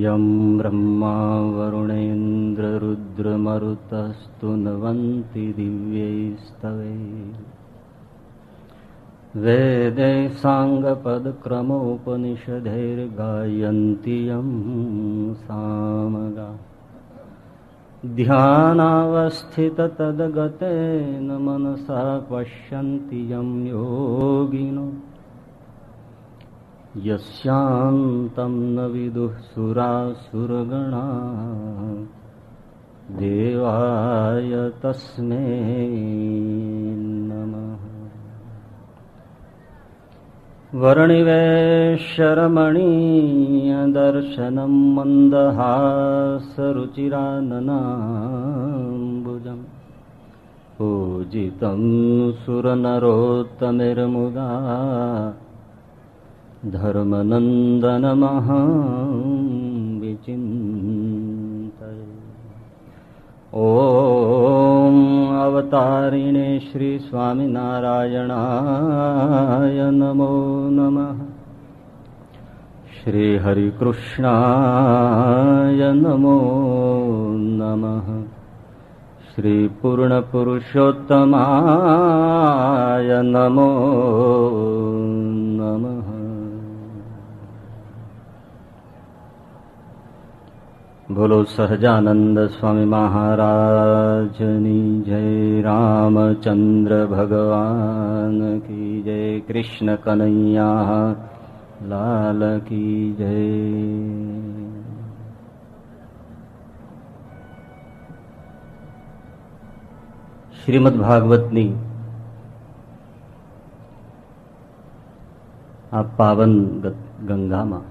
यं ब्रह्मा वरुणेन्द्ररुद्रमरुतस्तुन्वन्ति दिव्यैस्तवैः वेदैः साङ्गपदक्रमोपनिषदैर्गायन्ति यं सामगाः ध्यानावस्थिततद्गतेन मनसा पश्यन्ति यं योगिनो यस्यान्तं न विदुः सुरासुरगणाः देवाय तस्मै नमः। वर्णिवेशरमणीयदर्शनं मन्दहासरुचिराननाम्बुजं पूजितं सुरनरोत्तमैर्मुदा धर्मनन्दनमहं विचिन्तये। ॐ अवतारिणे श्री स्वामिनारायणाय नमो नमः। श्री हरिकृष्णाय नमो नमः। श्री पूर्णपुरुषोत्तमाय नमो नमः। बोलो सहजानंद स्वामी महाराजनी जय। रामचंद्र भगवान की जय। कृष्ण कन्हैया लाल की जय। श्रीमद् भागवतनी आ पावन गंगा में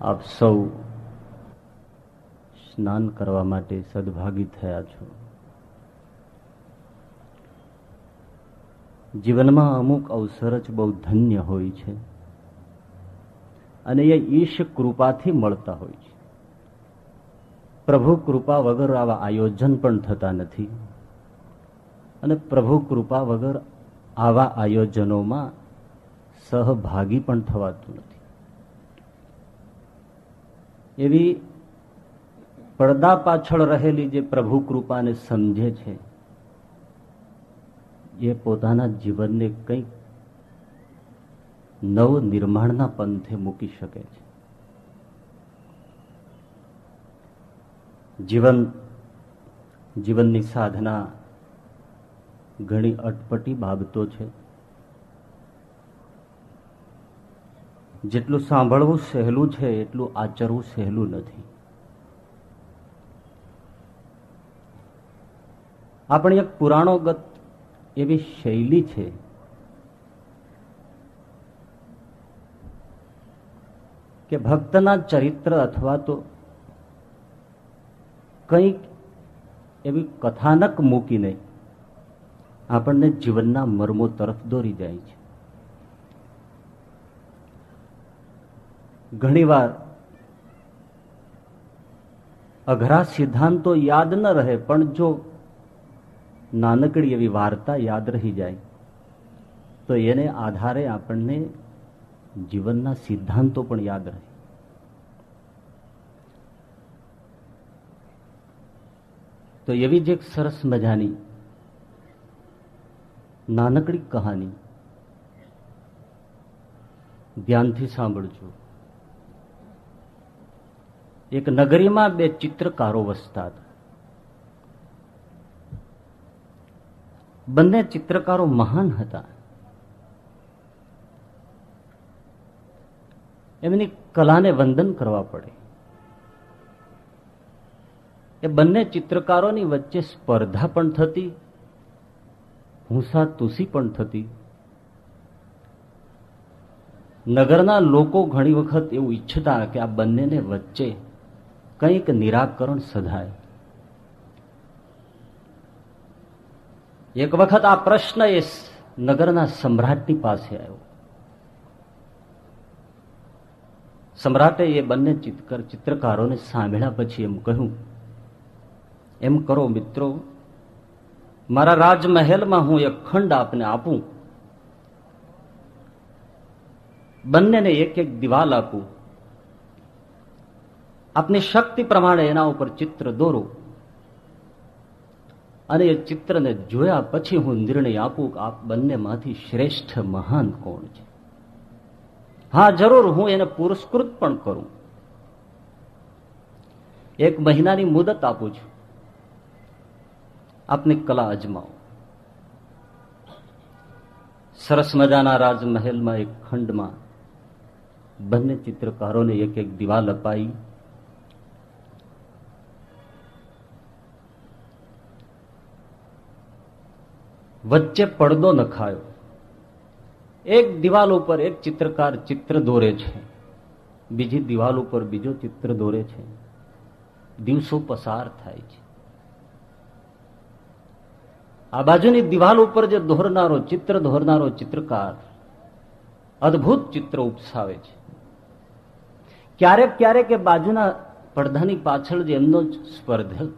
आप सौ स्नान करवा माटे सद्भागी थया छो। जीवन में अमुक अवसर ज बहु धन्य होय छे अने ये ईश कृपाथी मळता होय छे। प्रभु कृपा वगर आवा आयोजन पण थता नथी अने प्रभु कृपा वगर आवा आयोजनों सहभागी पण थवातुं नथी। एवी પડદા પાછળ રહેલી જે પ્રભુ કૃપાને સમજે છે એ પોતાના જીવનને કંઈક નવ નિર્માણના પંથે મૂકી શકે છે। જીવનની સાધના ઘણી અટપટી બાબતો છે। જેટલું સાંભળવું સહેલું છે એટલું આચરવું સહેલું નથી। આપણી એક પુરાણોગત એવી શૈલી છે કે ભક્તના ચરિત્ર અથવા તો કંઈક એવી કથાનક મૂકીને આપણને જીવનના મર્મો તરફ દોરી જાય છે। ઘણીવાર અઘરા સિદ્ધાંતો યાદ ન રહે પણ જો નાનકડી એવી વાર્તા યાદ રહી જાય તો એને આધારે આપણને જીવનના સિદ્ધાંતો પણ યાદ રહે। તો એવી જ એક સરસ મજાની નાનકડી કહાની ધ્યાનથી સાંભળજો। એક નગરીમાં બે ચિત્રકારો વસતા હતા। બંને ચિત્રકારો મહાન હતા। એમની કલાને વંદન કરવા પડે। એ બંને ચિત્રકારોની વચ્ચે સ્પર્ધા પણ થતી, હુંસાતુસી પણ થતી। નગરના લોકો ઘણી વખત એવું ઈચ્છતા કે આ બંનેને વચ્ચે કંઈક નિરાકરણ સધાય। એક વખત આ પ્રશ્ન એ નગરના સમ્રાટની પાસે આવ્યો। સમ્રાટે એ બંને ચિત્રકારોને સાંભળ્યા પછી એમ કહ્યું, એમ કરો મિત્રો, મારા રાજમહેલમાં હું એક ખંડ આપને આપું બંનેને એક એક દિવાલ આપું, આપની શક્તિ પ્રમાણે એના ઉપર ચિત્ર દોરો અને એ ચિત્રને જોયા પછી હું નિર્ણય આપું કે આપ બંનેમાંથી શ્રેષ્ઠ મહાન કોણ છે. હા, જરૂર હું એને પુરસ્કૃત પણ કરું. 1 મહિનાની મુદત આપું છું, આપની કલા અજમાવો. સરસ મજાના રાજમહેલમાં એક ખંડમાં બંને ચિત્રકારોને એક એક દિવાલ અપાઈ. વચ્ચે પડદો નખાયો. એક દિવાલ ઉપર એક ચિત્રકાર ચિત્ર દોરે છે, બીજી દિવાલ ઉપર બીજો ચિત્ર દોરે છે. દિવસો પસાર થાય છે. આ બાજુની દિવાલ ઉપર જે ચિત્ર દોરનારો ચિત્રકાર અદભુત ચિત્ર ઉપસાવે છે. ક્યારેક ક્યારેક એ બાજુના પડદાની પાછળ જે એમનો સ્પર્ધક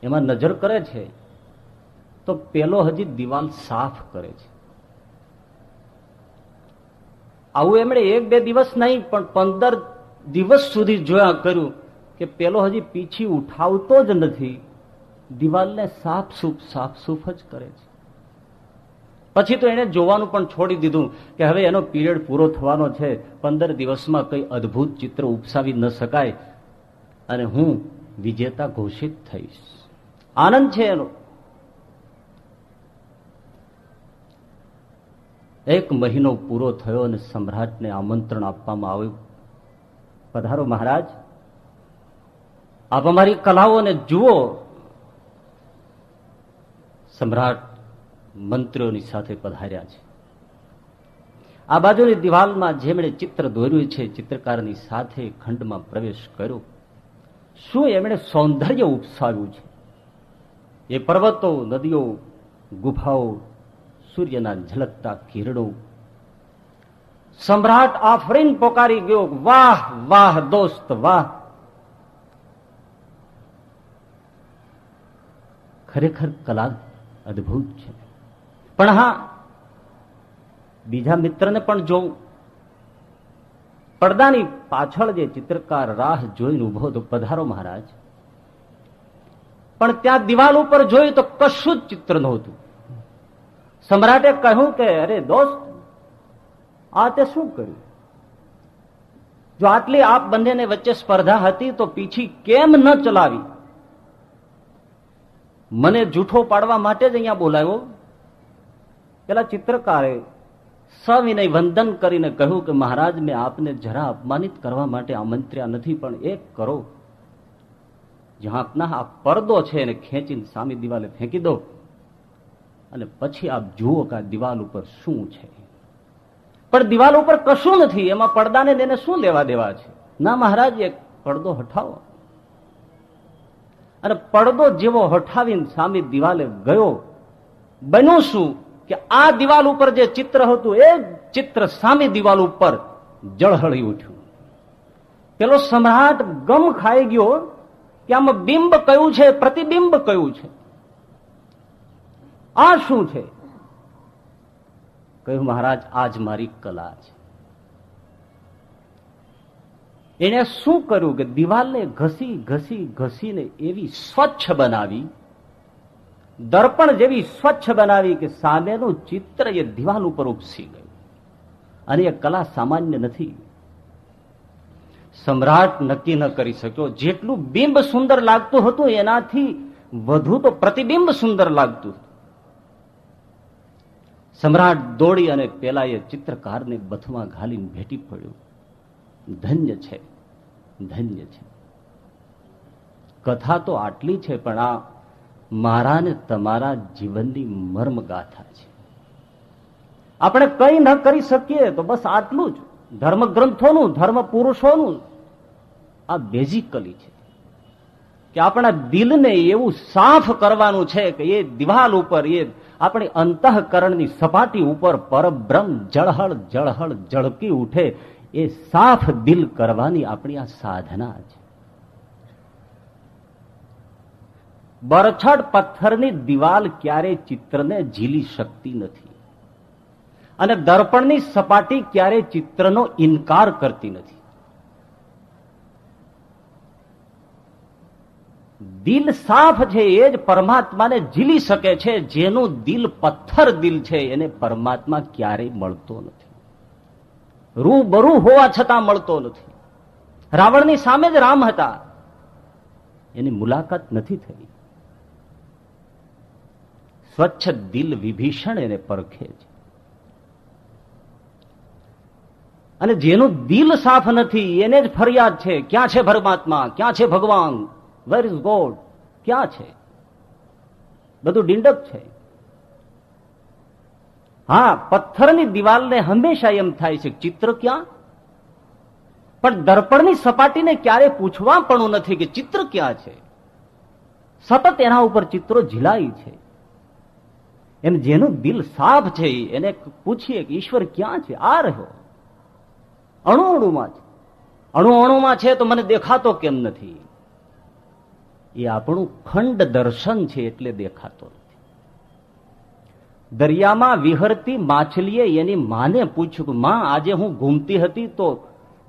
એમાં નજર કરે છે તો પેલો હજી દિવાલ સાફ કરે છે. આવું એમણે 1-2 દિવસ નહીં પણ 15 દિવસ સુધી જોયા કર્યું કે પેલો હજી પીછી ઉઠાવતો જ નથી, દિવાલને સાફ જ કરે છે. પછી તો એને જોવાનું પણ છોડી દીધું કે હવે એનો પીરિયડ પૂરો થવાનો છે, 15 દિવસમાં કઈ અદભુત ચિત્ર ઉપસાવી ન શકાય અને હું વિજેતા ઘોષિત થઈશ. આનંદ છે એનો. 1 મહિનો પૂરો થયો અને સમ્રાટને આમંત્રણ આપવામાં આવ્યું, પધારો મહારાજ, આપ અમારી કલાઓને જુઓ. સમ્રાટ મંત્રીઓની સાથે પધાર્યા છે. આ બાજુની દિવાલમાં જેમણે ચિત્ર દોર્યું છે ચિત્રકારની સાથે ખંડમાં પ્રવેશ કર્યો. શું એમણે સૌંદર્ય ઉપસાવ્યું છે! એ પર્વતો, નદીઓ, ગુફાઓ, સૂર્યના ઝલકતા કિરણો. સમ્રાટ આફરીન પોકારી ગયો, વાહ વાહ દોસ્ત વાહ! ખરેખર કલા અદભુત છે. પણ હા, બીજા મિત્રને પણ જોઉં. પડદાની પાછળ જે ચિત્રકાર રાહ જોઈને ઉભો તો, પધારો મહારાજ. પણ ત્યાં દિવાલ ઉપર જોયું તો કશું જ ચિત્ર નહોતું. સમ્રાટે કહ્યું કે અરે દોસ્ત, આ તે શું કર્યું? જો આટલી આપ બંનેને વચ્ચે સ્પર્ધા હતી તો પીછી કેમ ન ચલાવી? મને જૂઠો પાડવા માટે જ અહીંયા બોલાવ્યો. પેલા ચિત્રકારે સવિનય વંદન કરીને કહ્યું કે મહારાજ, મેં આપને જરા અપમાનિત કરવા માટે આમંત્ર્યા નથી, પણ એક કરો, જ્યાં આપના આ પડદો છે એને ખેંચીને સામી દિવાલે ફેંકી દો અને પછી આપ જુઓ કે આ દિવાલ ઉપર શું છે. પણ દિવાલ ઉપર કશું નથી, એમાં પડદાને તેને શું લેવા દેવા છે? ના મહારાજ, એક પડદો હટાવો. અને પડદો જેવો હટાવીને સામી દિવાલે ગયો, બન્યું શું કે આ દિવાલ ઉપર જે ચિત્ર હતું એ ચિત્ર સામી દિવાલ ઉપર જળહળી ઉઠ્યું. પેલો સમ્રાટ ગમ ખાઈ ગયો કે આમાં બિંબ કયું છે, પ્રતિબિંબ કયું છે, આ શું છે? કહ્યું મહારાજ, આજ મારી કલા છે. એને શું કર્યું કે દિવાલને ઘસીને એવી સ્વચ્છ બનાવી, દર્પણ જેવી સ્વચ્છ બનાવી કે સામેનું ચિત્ર એ દિવાલ ઉપર ઉપસી ગયું. અને એ કલા સામાન્ય નથી. સમ્રાટ નક્કી ન કરી શક્યો, જેટલું બિંબ સુંદર લાગતું હતું એનાથી વધુ તો પ્રતિબિંબ સુંદર લાગતું. સમ્રાટ દોડી અને પેલા એ ચિત્રકારને બથમાં ઘાલીને ભેટી પડ્યો. ધન્ય છે, ધન્ય છે. કથા તો આટલી છે, પણ આ મારા ને તમારા જીવનની મર્મગાથા છે. આપણે કંઈ ન કરી શકીએ તો બસ આટલું જ. ધર્મ ગ્રંથોનું, ધર્મ પુરુષોનું આ બેઝિકલી છે કે આપણા દિલને એવું સાફ કરવાનું છે કે એ દિવાલ ઉપર, એ આપણી અંતઃકરણની સપાટી ઉપર પરબ્રહ્મ જળહળ જળહળ ઝળકી ઉઠે. એ સાફ દિલ કરવાની આપણી આ સાધના છે. બરછટ પથ્થરની દિવાલ ક્યારે ચિત્રને ઝીલી શકતી નથી. અને દર્પણની સપાટી ક્યારેય ચિત્રનો ઇનકાર કરતી નથી. દિલ સાફ છે એ જ પરમાત્માને ઝીલી શકે છે. જેનું દિલ પથ્થર દિલ છે એને પરમાત્મા ક્યારેય મળતો નથી. રૂબરૂ હોવા છતાં મળતો નથી. રાવણની સામે જ રામ હતા, એની મુલાકાત નથી થઈ. સ્વચ્છ દિલ વિભીષણ એને પરખે છે. અને જેનું દિલ સાફ નથી એને જ ફરિયાદ છે, ક્યાં છે પરમાત્મા, ક્યાં છે ભગવાન, વેર ઇઝ ગોડ, ક્યાં છે? બધું ડિંડક છે. હા, પથ્થરની દિવાલને હંમેશા એમ થાય છે ચિત્ર ક્યાં, પણ દર્પણની સપાટીને ક્યારે પૂછવા પણ નથી કે ચિત્ર ક્યાં છે. સતત એના ઉપર ચિત્રો ઝીલાય છે. એને જેનું દિલ સાફ છે એને પૂછીએ કે ઈશ્વર ક્યાં છે? આ રહ્યો, અણુ અણુમાં છે. અણુ અણુમાં છે તો મને દેખાતો કેમ નથી? એ આપણું ખંડ દર્શન છે એટલે દેખાતો નથી. દરિયામાં વિહરતી માછલીએ એની માને પૂછ્યું કે માં, આજે હું ઘૂમતી હતી તો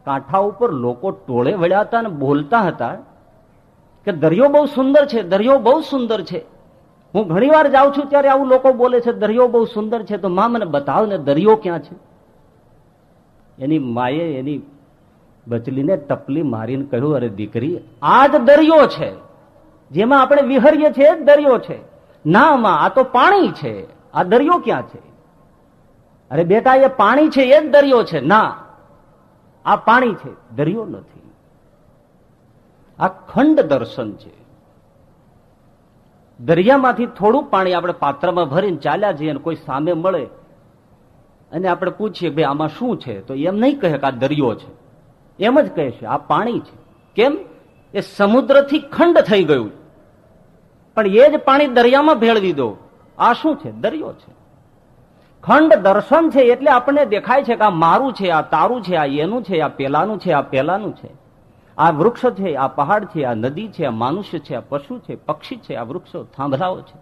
કાંઠા ઉપર લોકો ટોળે વળ્યા હતા અને બોલતા હતા કે દરિયો બહુ સુંદર છે, દરિયો બહુ સુંદર છે. હું ઘણી વાર જાઉં છું ત્યારે આવું લોકો બોલે છે દરિયો બહુ સુંદર છે, તો માં મને બતાવ ને દરિયો ક્યાં છે? એની માએ એની બચલીને ટપલી મારીને કહ્યું, અરે દીકરી, આ જ દરિયો છે જેમાં આપણે વિહરીએ છીએ, દરિયો છે. ના માં, આ તો પાણી છે, આ દરિયો ક્યાં છે? અરે બેટા, એ પાણી છે એ જ દરિયો છે. ના, આ પાણી છે, દરિયો નથી. આ ખંડ દર્શન છે. દરિયામાંથી થોડું પાણી આપણે પાત્રમાં ભરીને ચાલ્યા જઈએ અને કોઈ સામે મળે અને આપણે પૂછીએ ભાઈ આમાં શું છે, તો એમ નહીં કહે કે આ દરિયો છે, એમ જ કહે છે આ પાણી છે. કેમ? એ સમુદ્રથી ખંડ થઈ ગયું, પણ એ જ પાણી દરિયામાં ભેળવી દો, આ શું છે? દરિયો છે. ખંડ દર્શન છે એટલે આપણને દેખાય છે કે આ મારું છે, આ તારું છે, આ એનું છે, આ પેલાનું છે, આ પેલાનું છે. આ વૃક્ષ છે, આ પહાડ છે, આ નદી છે, આ મનુષ્ય છે, આ પશુ છે, પક્ષી છે, આ વૃક્ષો થાંભલાઓ છે.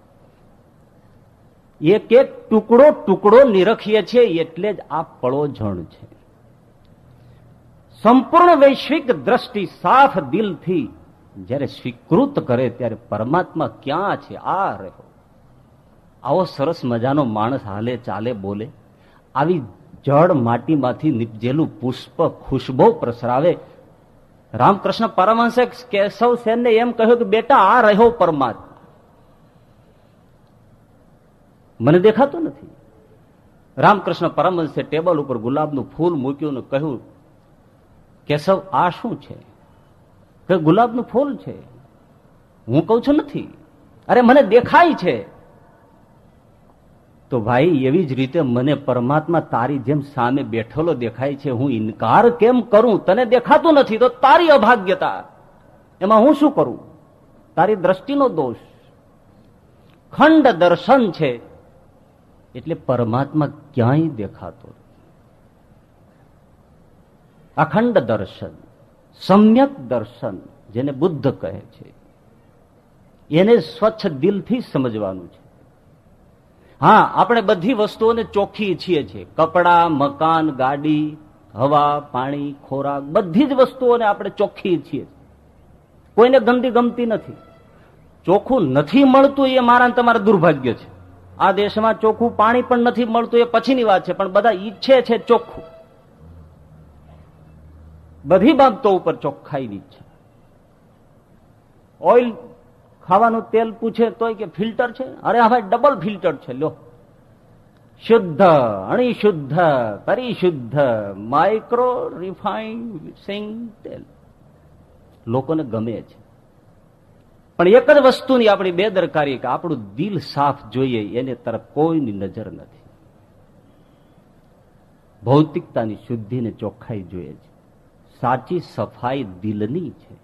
એક એક ટુકડો ટુકડો નિરખીએ છીએ એટલે જ આ પળો જણ છે. સંપૂર્ણ વૈશ્વિક દ્રષ્ટિ સાફ દિલથી જ્યારે સ્વીકૃત કરે ત્યારે પરમાત્મા ક્યાં છે? આ રહ્યો. આવો સરસ મજાનો માણસ હાલે ચાલે બોલે, આવી જળ માટીમાંથી નિપજેલું પુષ્પ ખુશ્બો પ્રસરાવે. રામકૃષ્ણ પરમહંસે કેશવ સેનને એમ કહ્યું કે બેટા, આ રહ્યો પરમાત્મા, મને દેખાતું નથી. રામકૃષ્ણ પરમહંસે ટેબલ ઉપર ગુલાબનું ફૂલ મૂક્યું ને કહ્યું, કેશવ, આ શું છે? કે ગુલાબનું ફૂલ છે. હું કઉ છું નથી. અરે મને દેખાય છે. તો ભાઈ, એવી જ રીતે મને પરમાત્મા તારી જેમ સામે બેઠેલો દેખાય છે. હું ઇનકાર કેમ કરું? તને દેખાતું નથી તો તારી અભાગ્યતા, એમાં હું શું કરું? તારી દ્રષ્ટિનો દોષ. ખંડ દર્શન છે એટલે પરમાત્મા ક્યાંય દેખાતો. અખંડ દર્શન, સમ્યક દર્શન, જેને બુદ્ધ કહે છે, એને સ્વચ્છ દિલથી સમજવાનું છે. હા, આપણે બધી વસ્તુઓને ચોખ્ખી છીએ છીએ. કપડા, મકાન, ગાડી, હવા, પાણી, ખોરાક, બધી જ વસ્તુઓને આપણે ચોખ્ખી છીએ. કોઈને ગંદી ગમતી નથી. ચોખ્ખું નથી મળતું એ મારા તમારા દુર્ભાગ્ય છે. આ દેશમાં ચોખ્ખું પાણી પણ નથી મળતું એ પછીની વાત છે, પણ બધા ઈચ્છે છે ચોખ્ખું. બધી બાબતો ઉપર ચોખ્ખાઈની ઈચ્છા. ઓઇલ ખાવાનું તેલ પૂછે તોય કે ફિલ્ટર છે. અરે હવે ડબલ ફિલ્ટર છે. લો, શુદ્ધ, અણિશુદ્ધ, પરિશુદ્ધ, માઇક્રો રિફાઇન્ડ સિંગ તેલ લોકોને ગમે છે. પણ એક જ વસ્તુની આપણી બેદરકારી કે આપણું દિલ સાફ જોઈએ, એને તરફ કોઈની નજર નથી. ભૌતિકતાની શુદ્ધિને ચોખ્ખાઈ જોઈએ છે. સાચી સફાઈ દિલની છે.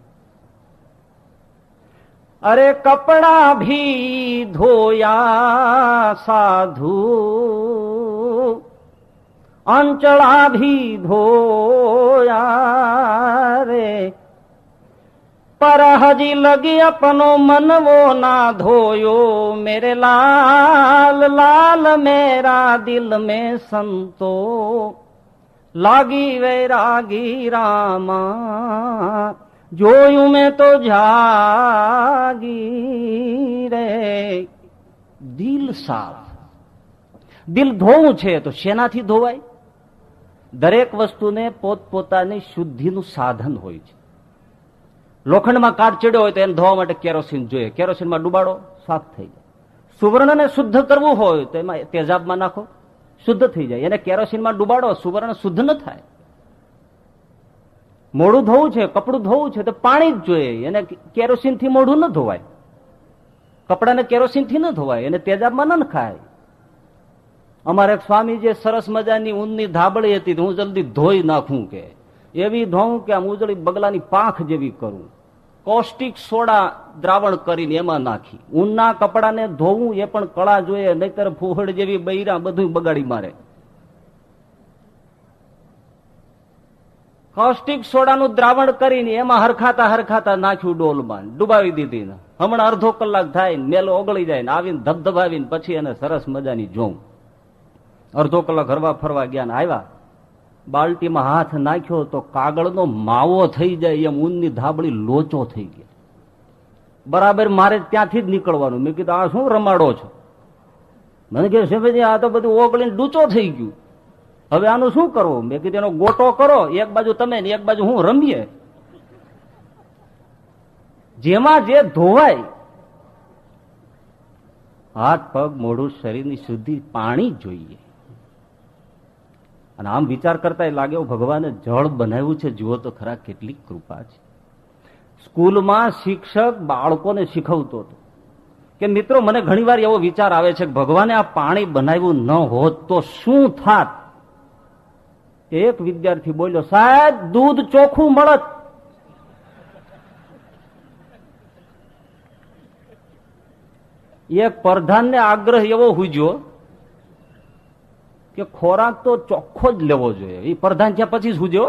અરે કપડા ભી ધોયા સાધુ, અંચળા ભી ધોયા રે, पर हजी लगी अपनो मनवो ना धोयो, मेरे लाल लाल मेरा दिल में संतो, लागी वैरागी रामा, જોયું મેં તો જાગી રે. દિલ સાફ, દિલ ધોવું છે તો શેનાથી ધોવાય? દરેક વસ્તુને પોતપોતાની શુદ્ધિનું સાધન હોય છે. લોખંડમાં કાટ ચડ્યો હોય તો એને ધોવા માટે કેરોસીન જોઈએ, કેરોસીનમાં ડુબાડો, સાફ થઈ જાય. સુવર્ણને શુદ્ધ કરવું હોય તો એમાં તેજાબમાં નાખો, શુદ્ધ થઈ જાય. એને કેરોસીનમાં ડુબાડો, સુવર્ણ શુદ્ધ ન થાય. મોઢું ધોવું છે, કપડું ધોવું છે તો પાણી જ જોઈએ, એને કેરોસીન થી મોઢું ન ધોવાય. કપડાને કેરોસીન થી ન ધોવાય, એને તેજાબમાં ન ખાય. અમારે એક સ્વામી જે સરસ મજાની ઊનની ધાબળી હતી, હું જલ્દી ધોઈ નાખું, કે એવી ધોઉં કે આમ ઉજળી બગલાની પાંખ જેવી કરું. કોસ્ટિક સોડા દ્રાવણ કરીને એમાં નાખી. ઊનના કપડાને ધોવું એ પણ કળા જોઈએ, નહીતર ફૂહડ જેવી બૈરા બધું બગાડી મારે. કોસ્ટિક સોડાનું દ્રાવણ કરીને એમાં હરખાતા હરખાતા નાખ્યું ડોલમાં, ડુબાવી દીધી. હમણાં અડધો કલાક થાય, મેલો ઓગળી જાય, આવીને ધબધબાવીને પછી એને સરસ મજાની જોઉં. અડધો કલાક હરવા ફરવા ગયા ને આવ્યા, બાલટીમાં હાથ નાખ્યો તો કાગળનો માવો થઈ જાય એમ ઊનની ધાબળી લોચો થઈ ગયા. બરાબર મારે ત્યાંથી જ નીકળવાનું. મેં કીધું આ શું રમાડો છો? મને કે છે આ તો બધું ઓગળીને ડૂચો થઈ ગયું, હવે આનું શું કરવું? મેં કીધું એનો ગોટો કરો, એક બાજુ તમે ને એક બાજુ હું રમીએ. જેમાં જે ધોવાય, હાથ પગ મોઢું શરીરની શુદ્ધિ પાણી જોઈએ. અને આમ વિચાર કરતા લાગે ભગવાને જળ બનાવ્યું છે, જુઓ તો ખરા કેટલી કૃપા છે. સ્કૂલમાં શિક્ષક બાળકોને શીખવતો હતો કે મિત્રો મને ઘણીવાર એવો વિચાર આવે છે કે ભગવાને આ પાણી બનાવ્યું ન હોત તો શું થાત? એક વિદ્યાર્થી બોલ્યો, સાહેબ દૂધ ચોખ્ખું મળત. એક પ્રધાનને આગ્રહ એવો હુજ્યો કે ખોરાક તો ચોખ્ખો જ લેવો જોઈએ. એ પ્રધાન છે પછી સુજ્યો,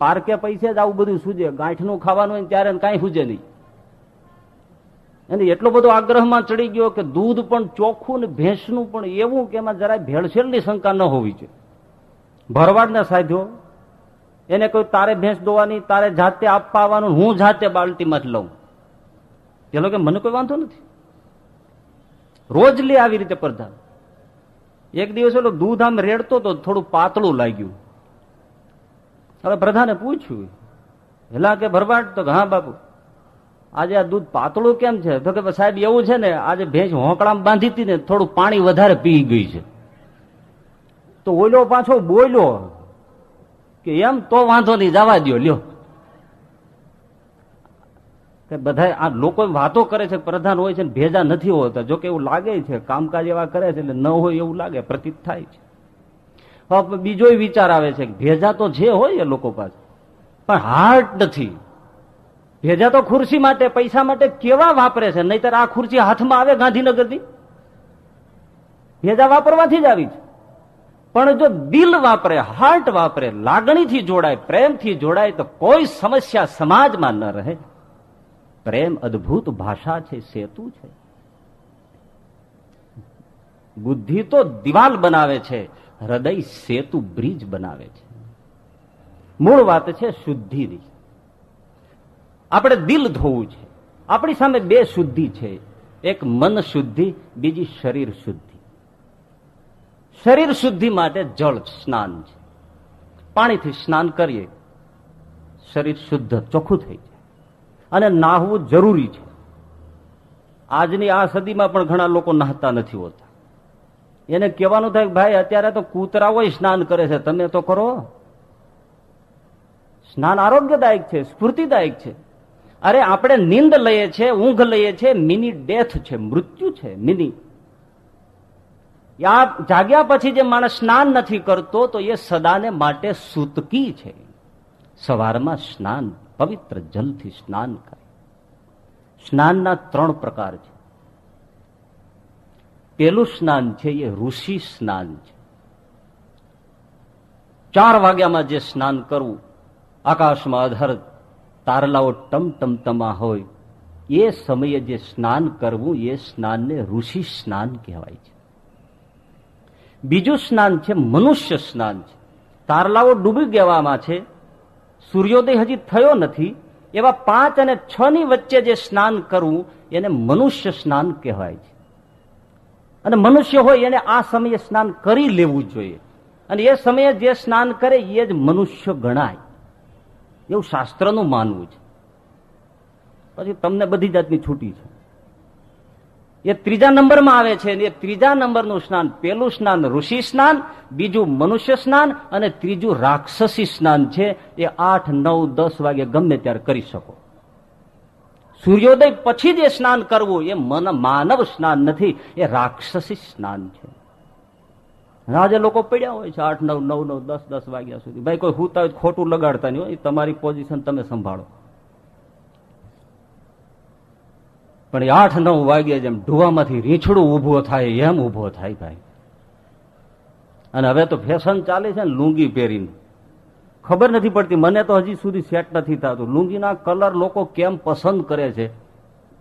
પાર્કે પૈસે જ આવું બધું સુજે, ગાંઠનું ખાવાનું હોય ત્યારે કાંઈ સુજે નહીં. અને એટલો બધો આગ્રહમાં ચડી ગયો કે દૂધ પણ ચોખ્ખું ને ભેંસનું પણ એવું કે એમાં જરાય ભેળસેળની શંકા ન હોવી જોઈએ. ભરવાડને સાધ્યો, એને કોઈ તારે ભેંસ દોવાની, તારે જાતે આપવા આવવાનું, હું જાતે બાલટીમાં જ લઉં. પેલો કે મને કોઈ વાંધો નથી, રોજ લે આવી રીતે પ્રધાન. એક દિવસ ઓલો દૂધ આમ રેડતો તો થોડું પાતળું લાગ્યું. હવે પ્રધાને પૂછ્યું, હેલા કે ભરવાડ? તો હા બાપુ, આજે આ દૂધ પાતળું કેમ છે? તો કે સાહેબ એવું છે ને, આજે ભેંસ હોંકળામાં બાંધી હતી ને થોડું પાણી વધારે પી ગઈ છે. તો ઓલો પાછો બોલ્યો કે એમ તો વાંધો નહીં, જવા દો લ્યો. કે બધા આ લોકો વાતો કરે છે, પ્રધાન હોય છે ને ભેજા નથી હોતા. જો કે એવું લાગે છે, કામકાજ એવા કરે છે એટલે ન હોય એવું લાગે, પ્રતીત થાય છે. બીજો વિચાર આવે છે કે ભેજા તો જે હોય એ લોકો પાસે, પણ હાર્ટ નથી. ભેજા તો ખુરશી માટે, પૈસા માટે કેવા વાપરે છે, નહીતર આ ખુરશી હાથમાં આવે ગાંધીનગરની? ભેજા વાપરવાથી જ આવી છે. પણ જો દિલ વાપરે, હાર્ટ વાપરે, લાગણીથી જોડાય, પ્રેમથી જોડાય તો કોઈ સમસ્યા સમાજમાં ન રહે. પ્રેમ અદ્ભુત ભાષા છે, સેતુ છે. બુદ્ધિ તો દિવાલ બનાવે છે, હૃદય સેતુ બ્રિજ બનાવે છે. મૂળ વાત છે શુદ્ધિની. આપણે દિલ ધોવું છે. આપણી સામે બે શુદ્ધિ છે, એક મન શુદ્ધિ, બીજી શરીર શુદ્ધિ. શરીર શુદ્ધિ માટે જળ સ્નાન છે. પાણીથી સ્નાન કરીએ, શરીર શુદ્ધ ચોખ્ખું થઈ જાય. અને નાહવું જરૂરી છે. આજની આ સદીમાં પણ ઘણા લોકો નાહતા નથી હોતા. એને કહેવાનું થાય ભાઈ અત્યારે તો કૂતરાઓ સ્નાન કરે છે, તમે તો કરો. સ્નાન આરોગ્યદાયક છે, સ્ફૂર્તિદાયક છે. અરે આપણે નીંદ લઈએ છીએ, ઊંઘ લઈએ છીએ, મિની ડેથ છે, મૃત્યુ છે મિની. જાગ્યા પછી જે માણસ સ્નાન નથી કરતો તો એ સદાને માટે સૂતકી છે. સવારમાં સ્નાન, પવિત્ર જલથી સ્નાન કરે. સ્નાનના 3 પ્રકાર છે. પેલું સ્નાન છે એ ઋષિ સ્નાન છે. 4 વાગ્યામાં જે સ્નાન કરવું, આકાશમાં અધર તારલાઓ ટમટમતમા હોય એ સમયે જે સ્નાન કરવું એ સ્નાનને ઋષિ સ્નાન કહેવાય છે. બીજું સ્નાન છે મનુષ્ય સ્નાન છે. તારલાઓ ડૂબી ગયામાં છે, સૂર્યોદય હજી થયો નથી, એવા 5 અને 6 ની વચ્ચે જે સ્નાન કરવું એને મનુષ્ય સ્નાન કહેવાય છે. અને મનુષ્ય હોય એને આ સમયે સ્નાન કરી લેવું જોઈએ. અને એ સમયે જે સ્નાન કરે એ જ મનુષ્ય ગણાય, એવું શાસ્ત્રનું માનવું છે. પછી તમને બધી જાતની છૂટી છે. એ 3જા નંબરમાં આવે છે. એ 3જા નંબરનું સ્નાન, પેલું સ્નાન ઋષિ સ્નાન, બીજું મનુષ્ય સ્નાન અને ત્રીજું રાક્ષસી સ્નાન છે. એ 8, 9, 10 વાગે ગમે ત્યારે કરી શકો. સૂર્યોદય પછી જે સ્નાન કરવું એ માનવ સ્નાન નથી, એ રાક્ષસી સ્નાન છે. આજે લોકો પડ્યા હોય છે 8, 9, 9, 10, 10 વાગ્યા સુધી. ભાઈ કોઈ હુતા હોય ખોટું લગાડતા નહીં હોય, તમારી પોઝિશન તમે સંભાળો. પણ 8, 9 વાગ્યા જેમ ઢુવામાંથી રીંછડું ઉભો થાય એમ ઉભો થાય ભાઈ. અને હવે તો ફેશન ચાલે છે ને લુંગી પહેરીને, ખબર નથી પડતી, મને તો હજી સુધી સેટ નથી થતું. લુંગીના કલર લોકો કેમ પસંદ કરે છે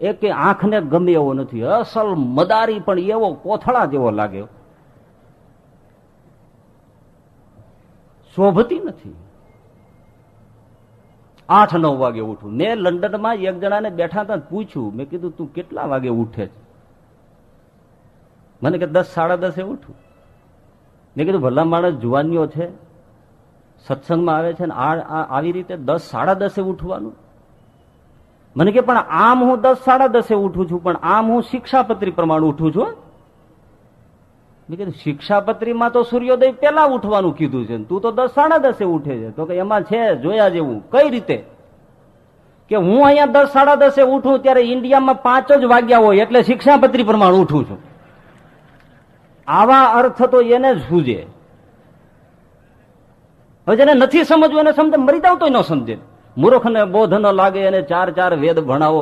એ કે આંખને ગમે એવો નથી. અસલ મદારી પણ એવો કોથળા જેવો લાગે, શોભતી નથી. 8, 9 વાગે ઉઠું. મેં લંડનમાં એક જણાને બેઠા હતા પૂછ્યું, મેં કીધું તું કેટલા વાગે ઉઠે છે? મને કે 10, 10:30 ઉઠું. મેં કીધું ભલા માણસ જુવાનીઓ છે, સત્સંગમાં આવે છે ને આવી રીતે 10, 10:30 ઉઠવાનું? મને કે પણ આમ હું 10, 10:30 ઉઠું છું, પણ આમ હું શિક્ષાપત્રી પ્રમાણે ઉઠું છું. મેં કીધું શિક્ષાપત્રીમાં તો સૂર્યોદય પેલા ઉઠવાનું કીધું છે, તું તો 10, 10:30 ઉઠે છે. તો કે એમાં છે જોયા જેવું. કઈ રીતે? કે હું અહીંયા 10, 10:30 ઉઠું ત્યારે ઇન્ડિયામાં 5 જ વાગ્યા હોય, એટલે શિક્ષાપત્રી પ્રમાણે ઉઠું છું. આવા અર્થ તો એને જ સૂજે. હવે જેને નથી સમજવું એને સમજે, મરી જાવ તો ન સમજે. મૂર્ખને બોધ ન લાગે એને 4 વેદ ભણાવો,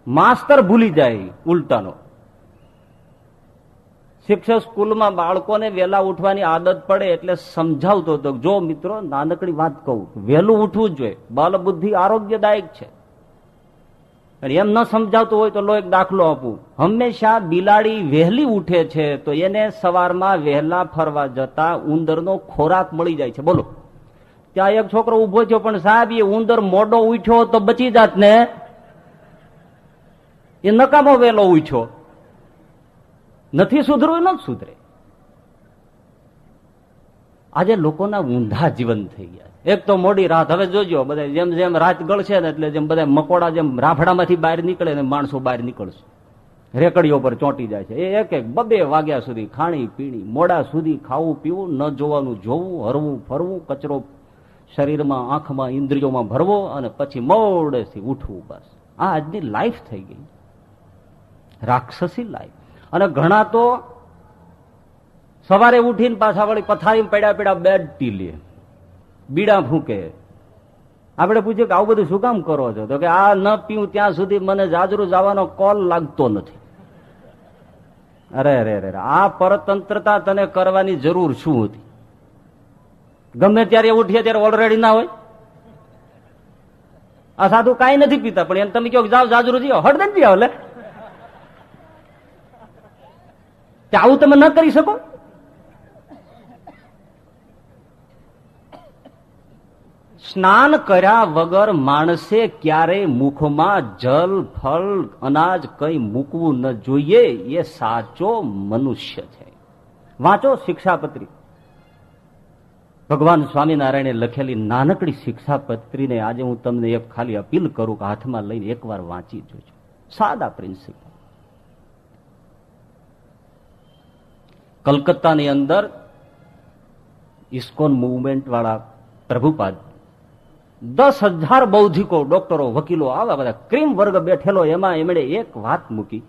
માસ્તર ભૂલી જાય ઉલટાનો. શિક્ષક સ્કૂલમાં બાળકોને વહેલા ઉઠવાની આદત પડે એટલે સમજાવતો હતો, જો મિત્રો નાનકડી વાત કહું, વહેલું ઉઠવું જ જોઈએ, બાલ બુદ્ધિ આરોગ્યદાયક છે. અને એમ ન સમજાવતું હોય તો લો એક દાખલો આપું. હંમેશા બિલાડી વહેલી ઉઠે છે તો એને સવારમાં વહેલા ફરવા જતા ઉંદરનો ખોરાક મળી જાય છે. બોલો, ત્યાં એક છોકરો ઉભો થયો, પણ સાહેબ એ ઉંદર મોડો ઉઠ્યો તો બચી જાત ને, એ નકામો વહેલો ઉઠ્યો. નથી સુધરવું ન સુધરે. આજે લોકોના ઊંધા જીવન થઈ ગયા. એક તો મોડી રાત. હવે જોજો બધા જેમ જેમ રાત ગળશે ને એટલે જેમ બધા મકોડા જેમ રાફડામાંથી બહાર નીકળે ને માણસો બહાર નીકળશે, રેકડીઓ પર ચોંટી જાય છે. એ 1-2 વાગ્યા સુધી ખાણી પીણી, મોડા સુધી ખાવું પીવું, ન જોવાનું જોવું, હરવું ફરવું, કચરો શરીરમાં આંખમાં ઇન્દ્રિયોમાં ભરવો અને પછી મોડેથી ઉઠવું. બસ આ આજની લાઈફ થઈ ગઈ, રાક્ષસી લાઈફ. અને ઘણા તો સવારે ઉઠીને પાછા વળી પથારીમાં પડ્યા બેડ ટી લે, બીડા ફૂંકે. આપણે પૂછ્યું કે આવું બધું શું કામ કરો છો? તો કે આ ન પીવું ત્યાં સુધી મને જાજરૂ જવાનો કોલ લાગતો નથી. અરે રે રે, આ પરતંત્રતા તને કરવાની જરૂર શું હતી? ગમે ત્યારે ઉઠીએ ત્યારે ઓલરેડી ના હોય. આ સાધુ કાંઈ નથી પીતા, પણ એને તમે કહો જાઓ જાજરૂ જીઓ, હળદન જીઓ. એટલે આવું તમે ન કરી શકો. સ્નાન કર્યા વગર માણસે ક્યારેય મુખમાં જલ, ફળ, અનાજ કઈ મૂકવું ન જોઈએ. એ સાચો મનુષ્ય છે. વાંચો શિક્ષાપત્રી. ભગવાન સ્વામિનારાયણે લખેલી નાનકડી શિક્ષાપત્રીને આજે હું તમને એક ખાલી અપીલ કરું કે હાથમાં લઈને એકવાર વાંચી જોજો. સાદા પ્રિન્સિપલ. કલકત્તાની અંદર ઇસ્કોન મુવમેન્ટ વાળા પ્રભુપાદ 10,000 બૌદ્ધિકો, ડોક્ટરો, વકીલો, આવા બધા ક્રીમ વર્ગ બેઠેલો, એમાં એમણે એક વાત મૂકી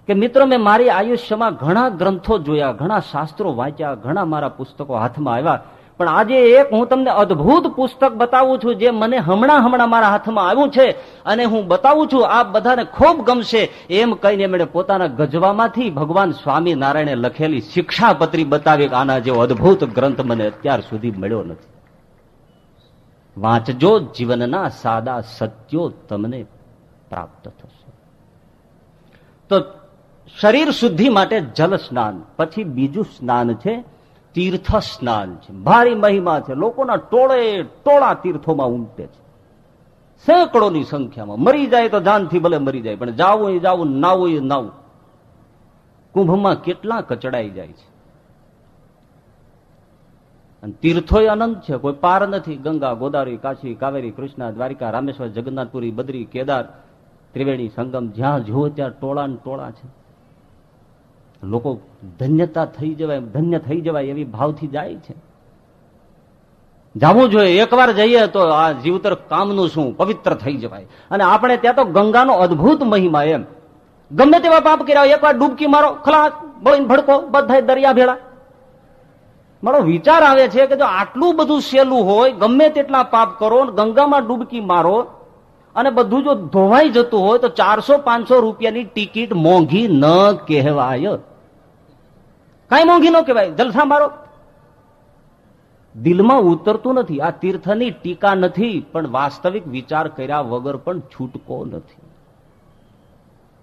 કે મિત્રો, મેં મારી આયુષ્યમાં ઘણા ગ્રંથો જોયા, ઘણા શાસ્ત્રો વાંચ્યા, ઘણા મારા પુસ્તકો હાથમાં આવ્યા, પણ આજે એક હું તમને અદ્ભુત પુસ્તક બતાવું છું જે મને હમણાં મારા હાથમાં આવ્યું છે અને હું બતાવું છું, આ બધાને ખૂબ ગમશે. એમ કહીને એમણે પોતાના ગજવામાંથી ભગવાન સ્વામિનારાયણે લખેલી શિક્ષાપત્રી બતાવી કે આના જેવો અદ્ભુત ગ્રંથ મને અત્યાર સુધી મળ્યો નથી. વાંચજો જીવનના સાદા સત્યો તમને પ્રાપ્ત થશે. તો શરીર શુદ્ધિ માટે જલ સ્નાન, પછી બીજું સ્નાન છે તીર્થ સ્નાન છે. ભારી મહિમા છે. લોકોના ટોળે ટોળા તીર્થોમાં ઉમટે છે, સેંકડોની સંખ્યામાં. મરી જાય તો જાનથી ભલે મરી જાય, પણ જાવું એ જાવું, નાવું એ નાવું. કુંભમાં કેટલા કચડાઈ જાય છે. અને તીર્થોય અનંત છે, કોઈ પાર નથી. ગંગા, ગોદાવરી, કાશી, કાવેરી, કૃષ્ણા, દ્વારિકા, રામેશ્વર, જગન્નાથપુરી, બદ્રી, કેદાર, ત્રિવેણી સંગમ, જ્યાં જુઓ ત્યાં ટોળા ને ટોળા છે. લોકો ધન્યતા થઈ જવાય, ધન્ય થઈ જવાય એવી ભાવથી જાય છે. જવું જોઈએ. એકવાર જઈએ તો આ જીવતર કામનું શું, પવિત્ર થઈ જવાય. અને આપણે ત્યાં તો ગંગાનો અદભુત મહિમા. એમ ગમે તેવા પાપ કર્યા હોય, એકવાર ડૂબકી મારો, ખલાસ, બળીને ભડકો, બધા દરિયા ભેળા. મારો વિચાર આવે છે કે જો આટલું બધું સહેલું હોય, ગમે તેટલા પાપ કરો, ગંગામાં ડૂબકી મારો, અને બધું જો ધોવાઈ જતું હોય તો 400-500 રૂપિયાની ટિકિટ મોંઘી ન કહેવાય. કઈ મોંઘી ન કહેવાય. જલસા મારો. દિલમાં ઉતરતું નથી. આ તીર્થની ટીકા નથી, પણ વાસ્તવિક વિચાર કર્યા વગર પણ છૂટકો નથી.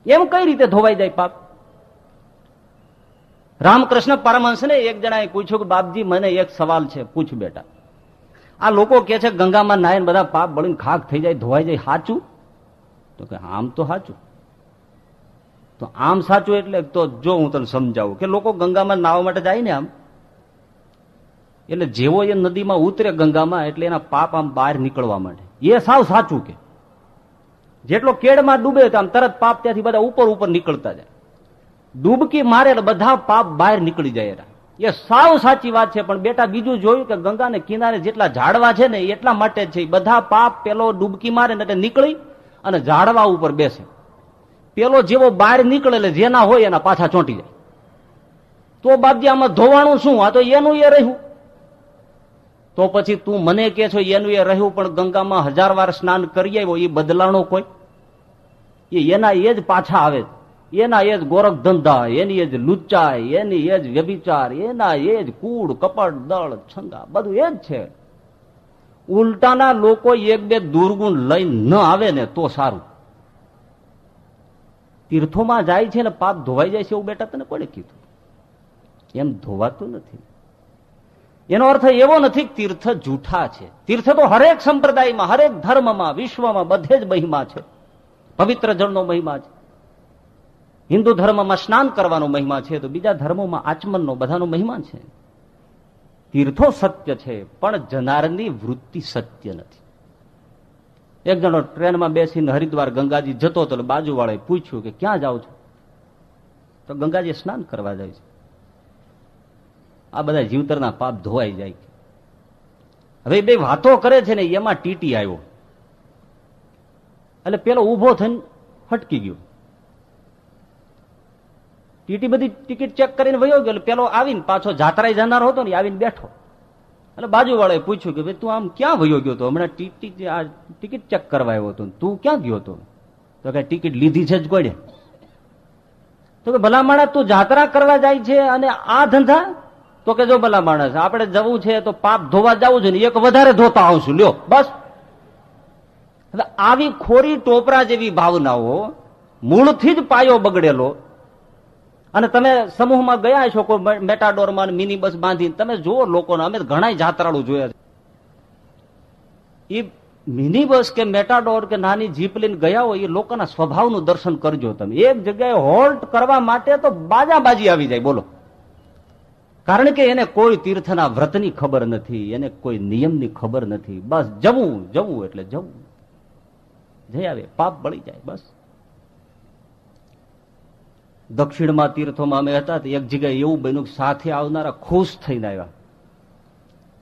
એમ કઈ રીતે ધોવાઈ જાય પાપ? રામકૃષ્ણ પરમહંસને એક જણાએ પૂછ્યું કે બાપજી મને એક સવાલ છે, પૂછ બેટા. આ લોકો કે છે ગંગામાં નાયન બધા પાપ બળીને ખાક થઈ જાય, ધોવાઈ જાય, સાચું? તો કે આમ તો સાચું. તો આમ સાચું એટલે તો જો હું તને સમજાવું કે લોકો ગંગામાં નાહવા માટે જાય ને, આમ એટલે જેવો એ નદીમાં ઉતરે ગંગામાં, એટલે એના પાપ આમ બહાર નીકળવા માંડે. એ સાવ સાચું. કે જેટલો કેડમાં ડૂબે તો આમ તરત પાપ ત્યાંથી બધા ઉપર ઉપર નીકળતા જાય. ડૂબકી મારે એટલે બધા પાપ બહાર નીકળી જાય. એ સાવ સાચી વાત છે. પણ બેટા બીજું જોયું કે ગંગાને કિનારે જેટલા ઝાડવા છે ને એટલા માટે જ છે. બધા પાપ પેલો ડૂબકી મારે ને એટલે નીકળી અને ઝાડવા ઉપર બેસે. પેલો જેવો બહાર નીકળે એટલે જેના હોય એના પાછા ચોંટી જાય. તો બાપજી આમાં ધોવાણું શું? આ તો એનું એ રહ્યું. તો પછી તું મને કે છો એનું એ રહ્યું, પણ ગંગામાં 1000 વાર સ્નાન કરી આવ્યો, એ બદલાણો કોઈ? એના એ જ પાછા આવે, એના એ જ ગોરખ ધંધા, એની એ જ લુચ્ચાઈ, એની એ જ વ્યભિચાર, એના એ જ કૂડ કપટ દળ છંગા, બધું એ જ છે. ઉલટાના લોકો એક બે દુર્ગુણ લઈને ન આવે ને તો સારું. તીર્થોમાં જાય છે ને પાપ ધોવાઈ જાય છે એવું બેટા તને કોને કીધું? એમ ધોવાતું નથી. એનો અર્થ એવો નથી કે તીર્થ જૂઠા છે. તીર્થ તો હરેક સંપ્રદાયમાં, હરેક ધર્મમાં, વિશ્વમાં બધે જ મહિમા છે. પવિત્ર જળનો મહિમા છે. હિન્દુ ધર્મમાં સ્નાન કરવાનો મહિમા છે, તો બીજા ધર્મોમાં આચમનનો બધાનો મહિમા છે. તીર્થો સત્ય છે, પણ જનારની વૃત્તિ સત્ય નથી. એક જણો ટ્રેનમાં બેસીને હરિદ્વાર ગંગાજી જતો હતો, બાજુવાળાએ પૂછ્યું કે ક્યાં જાવ છો? તો ગંગાજી સ્નાન કરવા જાય છે. આ બધા જીવતરના પાપ ધોવાઈ જાય. હવે બે વાતો કરે છે ને એમાં ટીટી આવ્યો, એટલે પેલો ઉભો થઈને હટકી ગયો. ટીટી બધી ટિકિટ ચેક કરીને વયો ગયો. એટલે પેલો આવીને પાછો જાત્રાએ જનાર હતો ને, આવીને બેઠો. એટલે બાજુવાળાએ પૂછ્યું કે ભાઈ તું આમ ક્યાં વયો ગયો હતો? હમણાં ટિકિટ ચેક કરવા આવ્યો હતો, તું ક્યાં ગયો હતો? તો કે ટિકિટ લીધી છે જ કોડે. તો કે ભલા માણસ તું જાત્રા કરવા જાય છે અને આ ધંધા? તો કે જો ભલા માણસ આપણે જવું છે તો પાપ ધોવા જવું છે ને, એક વધારે ધોતા આવશું, લ્યો બસ. હવે આવી ખોરી ટોપરા જેવી ભાવનાઓ, મૂળથી જ પાયો બગડેલો. અને તમે સમૂહમાં ગયા છો કોઈ મેટાડોરમાં મિની બસ બાંધીને, તમે જુઓ લોકોને. અમે ઘણા જાત્રાળુ જોયા છે. એ મિની બસ કે મેટાડોર કે નાની જીપ લઈને ગયા હોય, એ લોકોના સ્વભાવનું દર્શન કરજો તમે. એક જગ્યાએ હોલ્ટ કરવા માટે તો બાજાબાજી આવી જાય, બોલો. કારણ કે એને કોઈ તીર્થના વ્રતની ખબર નથી, એને કોઈ નિયમની ખબર નથી. બસ જવું જવું એટલે જવું, જઈ આવે, પાપ બળી જાય, બસ. દક્ષિણમાં તીર્થોમાં અમે હતા, એક જગ્યાએ એવું બન્યું કે સાથે આવનારા ખુશ થઈને આવ્યા.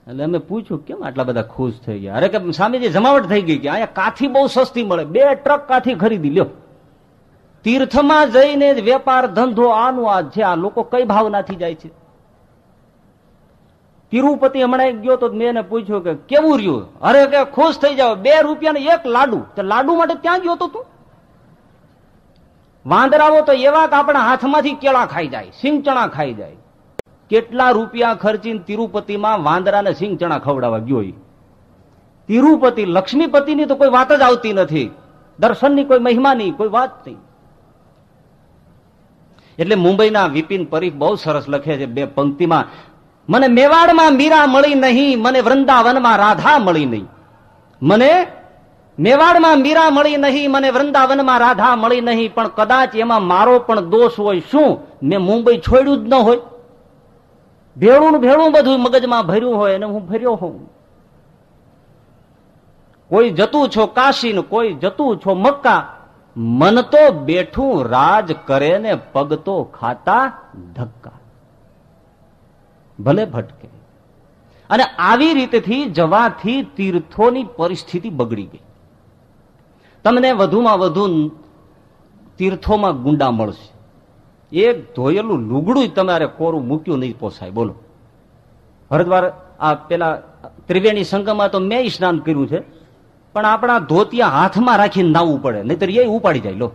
એટલે અમે પૂછ્યું કેમ આટલા બધા ખુશ થઈ ગયા? અરે કે સ્વામીજી જમાવટ થઈ ગઈ કે અહીંયા કાથી બહુ સસ્તી મળે, 2 ટ્રક કાથી ખરીદી લ્યો. તીર્થમાં જઈને જ વેપાર ધંધો આનું આ છે. આ લોકો કઈ ભાવનાથી જાય છે? તિરુપતિ હમણાં ગયો તો મેં એને પૂછ્યું કે કેવું રહ્યું? અરે કે ખુશ થઈ જાવ, 2 રૂપિયાને 1 લાડુ. તો લાડુ માટે ત્યાં ગયો તો તું? વાંદરાઓ તો એવા કે આપણા હાથમાંથી કેળા ખાઈ જાય, સિંગ ચણા ખાઈ જાય. કેટલા રૂપિયા ખર્ચીને તિરુપતિમાં વાંદરાને સિંગ ચણા ખવડાવવા ગયો. તિરુપતિ લક્ષ્મીપતિની તો કોઈ વાત જ આવતી નથી, દર્શનની કોઈ મહિમાની કોઈ વાત નહીં. એટલે મુંબઈના વિપિન પરીખ બહુ સરસ લખે છે બે પંક્તિમાં, મને મેવાડમાં મીરા મળી નહીં, મને વૃંદાવનમાં રાધા મળી નહીં. મને મેવાડમાં મીરા મળી નહીં, મને વૃંદાવનમાં રાધા મળી નહીં, પણ કદાચ એમાં મારો પણ દોષ હોય. શું મેં મુંબઈ છોડ્યું જ ન હોય? ભેળું ભેળું બધું મગજમાં ભર્યું હોય અને હું ભર્યો હોઉં. કોઈ જતું છો કાશી ને કોઈ જતું છો મક્કા, મન તો બેઠું રાજ કરે ને પગ તો ખાતા ધક્કા. ભલે ભટકે. અને આવી રીતથી જવાથી તીર્થોની પરિસ્થિતિ બગડી ગઈ. તમને વધુમાં વધુ તીર્થોમાં ગુંડા મળશે. એક ધોયેલું લુગડું તમારે કોરું મૂક્યું નહીં પોસાય. બોલો, હરિદ્વાર આ પેલા ત્રિવેણી સંગમમાં તો મેં સ્નાન કર્યું છે, પણ આપણા ધોતિયા હાથમાં રાખીને નાવું પડે, નહીતર એ ઉપાડી જાય. લો,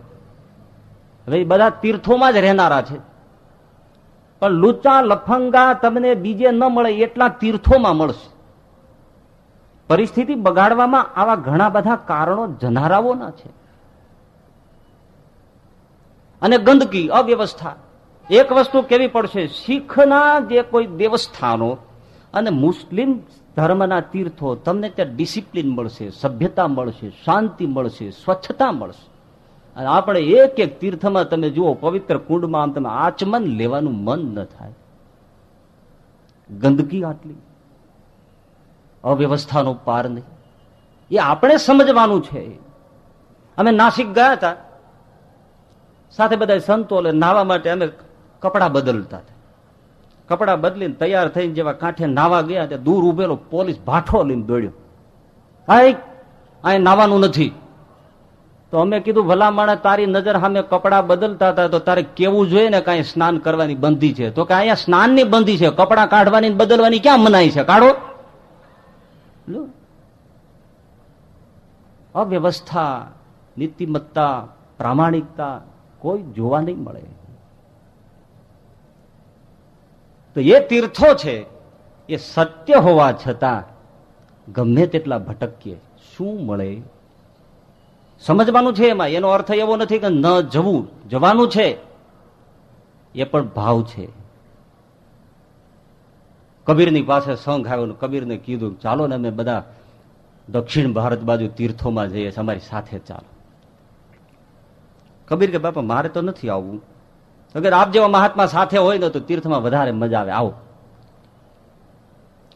હવે બધા તીર્થોમાં જ રહેનારા છે, પણ લુચા લફંગા તમને બીજે ન મળે એટલા તીર્થોમાં મળશે. પરિસ્થિતિ બગાડવામાં આવા ઘણા બધા કારણો જનારાઓના છે. અને ગંદકી, અવ્યવસ્થા. એક વસ્તુ કેવી પડશે, શીખના જે કોઈ દેવસ્થાનો અને મુસ્લિમ ધર્મના તીર્થો, તમને ત્યાં ડિસિપ્લિન મળશે, સભ્યતા મળશે, શાંતિ મળશે, સ્વચ્છતા મળશે. અને આપણે એક એક તીર્થમાં તમે જુઓ, પવિત્ર કુંડમાં આમ તમે આચમન લેવાનું મન ન થાય. ગંદકી આટલી, અવ્યવસ્થાનો પાર નહીં. એ આપણે સમજવાનું છે. અમે નાસિક ગયા હતા, સાથે બધા સંતો નાહવા માટે અમે કપડા બદલતા હતા. કપડા બદલીને તૈયાર થઈને જેવા કાંઠે નાવા ગયા, ત્યાં દૂર ઉભેલો પોલીસ ભાઠો લઈને દોડ્યો, અહીં નાવાનું નથી. તો અમે કીધું, ભલા માણે તારી નજર સામે કપડા બદલતા હતા તો તારે કેવું જોઈએ ને કાંઈ સ્નાન કરવાની બંધી છે? તો કે અહીંયા સ્નાનની બંધી છે, કપડા કાઢવાની બદલવાની ક્યાં મનાઈ છે? કાઢો. અવ્યવસ્થા, નીતિમત્તા, પ્રામાણિકતા કોઈ જોવા નહીં મળે. તો એ તીર્થો છે એ સત્ય હોવા છતાં ગમે તેટલા ભટકીએ શું મળે સમજવાનું છે. એમાં એનો અર્થ એવો નથી કે ન જવું, જવાનું છે, એ પણ ભાવ છે. કબીરની પાસે સંઘ આવ્યો ને કબીરને કીધું, ચાલો ને અમે બધા દક્ષિણ ભારત બાજુ તીર્થોમાં જઈએ, અમારી સાથે ચાલો. કબીર કે બાપા મારે તો નથી આવવું. અગર આપ જેવા મહાત્મા સાથે હોય ને તો તીર્થમાં વધારે મજા આવે, આવો.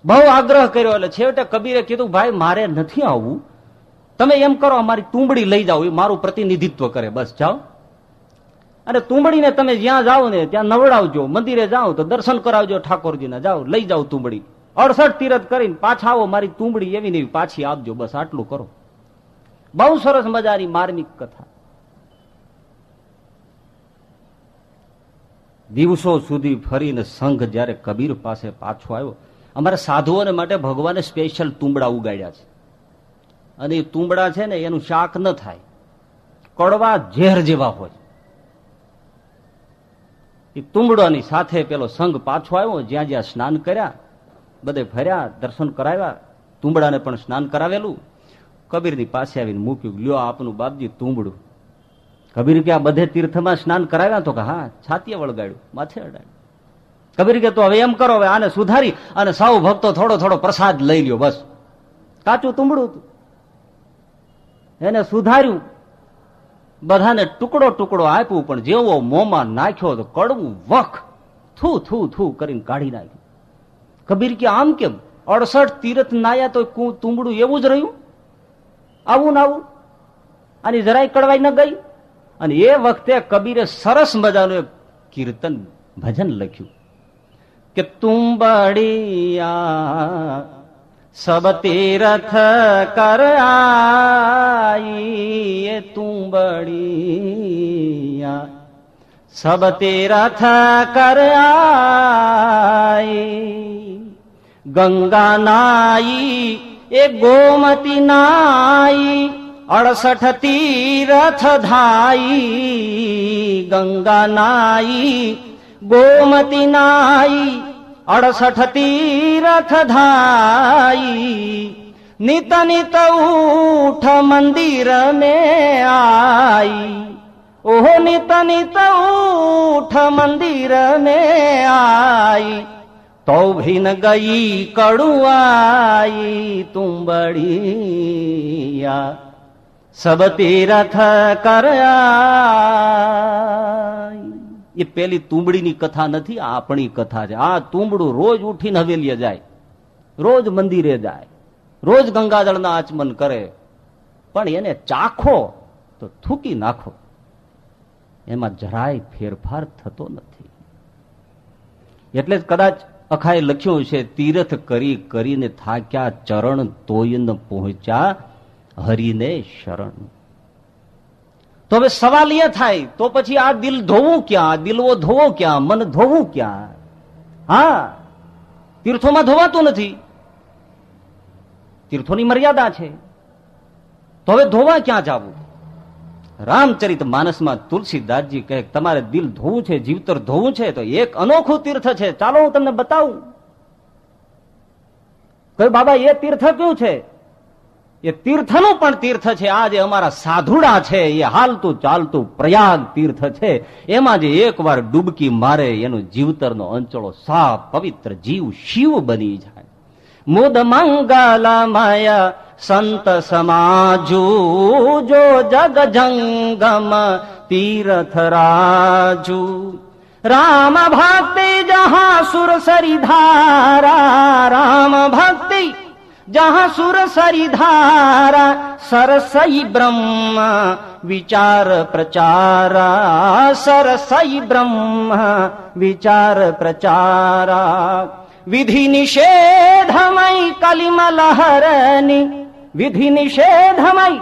બહુ આગ્રહ કર્યો એટલે છેવટે કબીરે કીધું, ભાઈ મારે નથી આવવું, તમે એમ કરો અમારી તુંબડી લઈ જાઓ, એ મારું પ્રતિનિધિત્વ કરે, બસ જાઓ. અને તુંબડીને તમે જ્યાં જાઓ ને ત્યાં નવડાવજો, મંદિરે જાઓ તો દર્શન કરાવજો ઠાકોરજીના, જાઓ લઈ જાઓ તુંબડી. 68 તીરથ કરીને પાછા આવો, મારી તુંબડી એવી ને એવી પાછી આપજો, બસ આટલું કરો. બહુ સરસ મજાની માર્મિક કથા. દિવસો સુધી ફરીને સંઘ જયારે કબીર પાસે પાછો આવ્યો, અમારા સાધુઓને માટે ભગવાને સ્પેશિયલ તુંબડા ઉગાડ્યા છે. અને એ તુંબડા છે ને એનું શાક ન થાય, કડવા ઝેર જેવા હોય. એ તુંબડાની સાથે પેલો સંઘ પાછો આવ્યો, જ્યાં જ્યાં સ્નાન કર્યા, બધે ફર્યા, દર્શન કરાવ્યા, તુંબડાને પણ સ્નાન કરાવેલું. કબીરની પાસે આવીને મૂક્યું, લ્યો આપનું બાપજી તુંબડું. કબીર કે આ બધે તીર્થમાં સ્નાન કરાવ્યા? તો કે હા. છાતીએ વળગાડ્યું, માથે અડાડ્યું. કબીર કે તો હવે એમ કરો, હવે આને સુધારી અને સૌ ભક્તો થોડો થોડો પ્રસાદ લઈ લ્યો, બસ. કાચું તુંબડું હતું, એને સુધાર્યું, બધાને ટુકડો ટુકડો આપ્યું, પણ જેવો મોંમાં નાખ્યો તો કડવું વખ થૂ થૂ થૂ કરીને કાઢી નાખ્યું. કબીર કે આમ કેમ? 68 તીર્થ નાયા તો તુંબડું એવું જ રહ્યું, આવું ને આવું, આની જરાય કડવાઈ ન ગઈ. અને એ વખતે કબીરે સરસ મજાનું એક કીર્તન ભજન લખ્યું કે તુંબડિયા સબ તીરથ કર આઈ, તુંબડિયા સબ તીરથ કર આઈ, ગંગા નાઈ એ ગોમતી નાઈ, 68 તીરથ ધાઈ, ગંગા નાઈ ગોમતી નાઈ, 68 તીરથ ધાઈ, नित नित उठ मंदिर में आई, ओहो नित नित उठ मंदिर में आई, तो भी न गई कड़ुआई तुम बड़िया सब तीरथ कर आई। ये પેલી તુંબડીની કથા નથી, આ આપણી કથા છે। આ તુંબડું રોજ ઉઠીને હવેલીએ જાય, રોજ મંદિરે જાય, રોજ ગંગાજળના આચમન કરે, પણ એને ચાખો તો થૂકી નાખો, એમાં જરાય ફેરફાર થતો નથી। એટલે જ કદાચ અખાએ લખ્યું છે, તીર્થ કરી કરીને થાક્યા ચરણ તોય ન પહોંચ્યા હરિને શરણ। તો હવે સવાલ એ થાય, તો પછી આ દિલ ધોવું ક્યાં, દિલવો ધોવો ક્યાં, મન ધોવું ક્યાં? હા, તીર્થોમાં ધોવાતું નથી, તીર્થોની મર્યાદા છે, તો હવે ધોવા ક્યાં જવું? રામચરિત માનસમાં તુલસીદાસજી કહે, તમારે દિલ ધોવું છે, જીવતર ધોવું છે, તો એક અનોખું તીર્થ છે, ચાલો હું તમને બતાવું। કહ્યું, બાબા એ તીર્થ કયું છે? એ તીર્થનું પણ તીર્થ છે, આ જે અમારા સાધુડા છે એ હાલતું ચાલતું પ્રયાગ તીર્થ છે, એમાં જે એકવાર ડૂબકી મારે એનું જીવતરનો અંચળો સાફ પવિત્ર જીવ શિવ બની જાય। મુદ મંગલમય સંત સમાજુ જો જગ જંગમ તીર્થ રાજુ, राम भक्ति जहां सुर सरी धारा, राम भक्ति जहां सुर सरी धारा, सरसई ब्रह्म विचार प्रचारा, सरसई ब्रह्म विचार प्रचारा। विधि निषेधमय कलिमलहरणी, विधि निषेधमय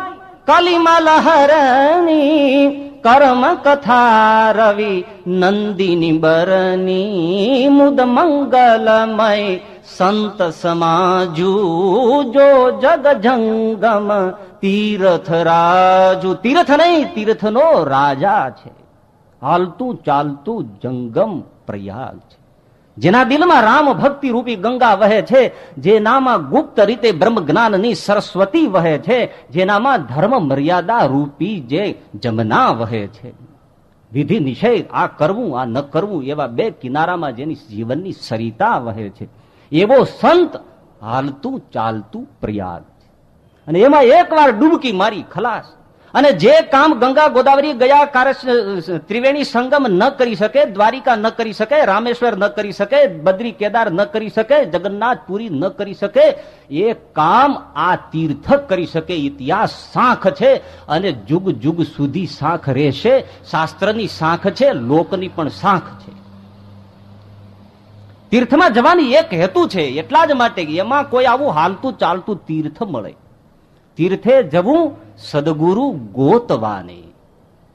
कलिमलहरणी, कर्म कथा रवि नंदिनी बरनी, मुद मंगलमय संत समाजू जो जग जंगम तीर्थ राजू। तीर्थ नहीं, तीर्थ नो राजा छे, हालतू चालतू जंगम प्रयाग छे, જેના દિલમાં રામ ભક્તિ રૂપી ગંગા વહે છે, જેનામાં ગુપ્ત રીતે બ્રહ્મ જ્ઞાનની સરસ્વતી વહે છે, જેનામાં ધર્મ મર્યાદા રૂપી જે જમના વહે છે। વિધિ નિષેધ, આ કરવું આ ન કરવું, એવા બે કિનારામાં જેની જીવનની સરિતા વહે છે, એવો સંત હાલતું ચાલતું પ્રયાગ છે। અને એમાં એકવાર ડૂબકી મારી ખલાસ। અને જે કામ ગંગા ગોદાવરી ગયા ત્રિવેણી સંગમ ન કરી શકે, દ્વારિકા ન કરી શકે, રામેશ્વર ન કરી શકે, બદ્રી કેદાર ન કરી શકે, જગન્નાથપુરી ન કરી શકે, એ કામ આ તીર્થ કરી શકે। ઇતિહાસ સાંખ છે અને જુગ જુગ સુધી સાંખ રહેશે। શાસ્ત્રની સાંખ છે, લોકની પણ સાંખ છે। તીર્થમાં જવાની એક હેતુ છે, એટલા જ માટે એમાં કોઈ આવું હાલતું ચાલતું તીર્થ મળે। તીર્થે જવું સદગુરુ ગોતવાને,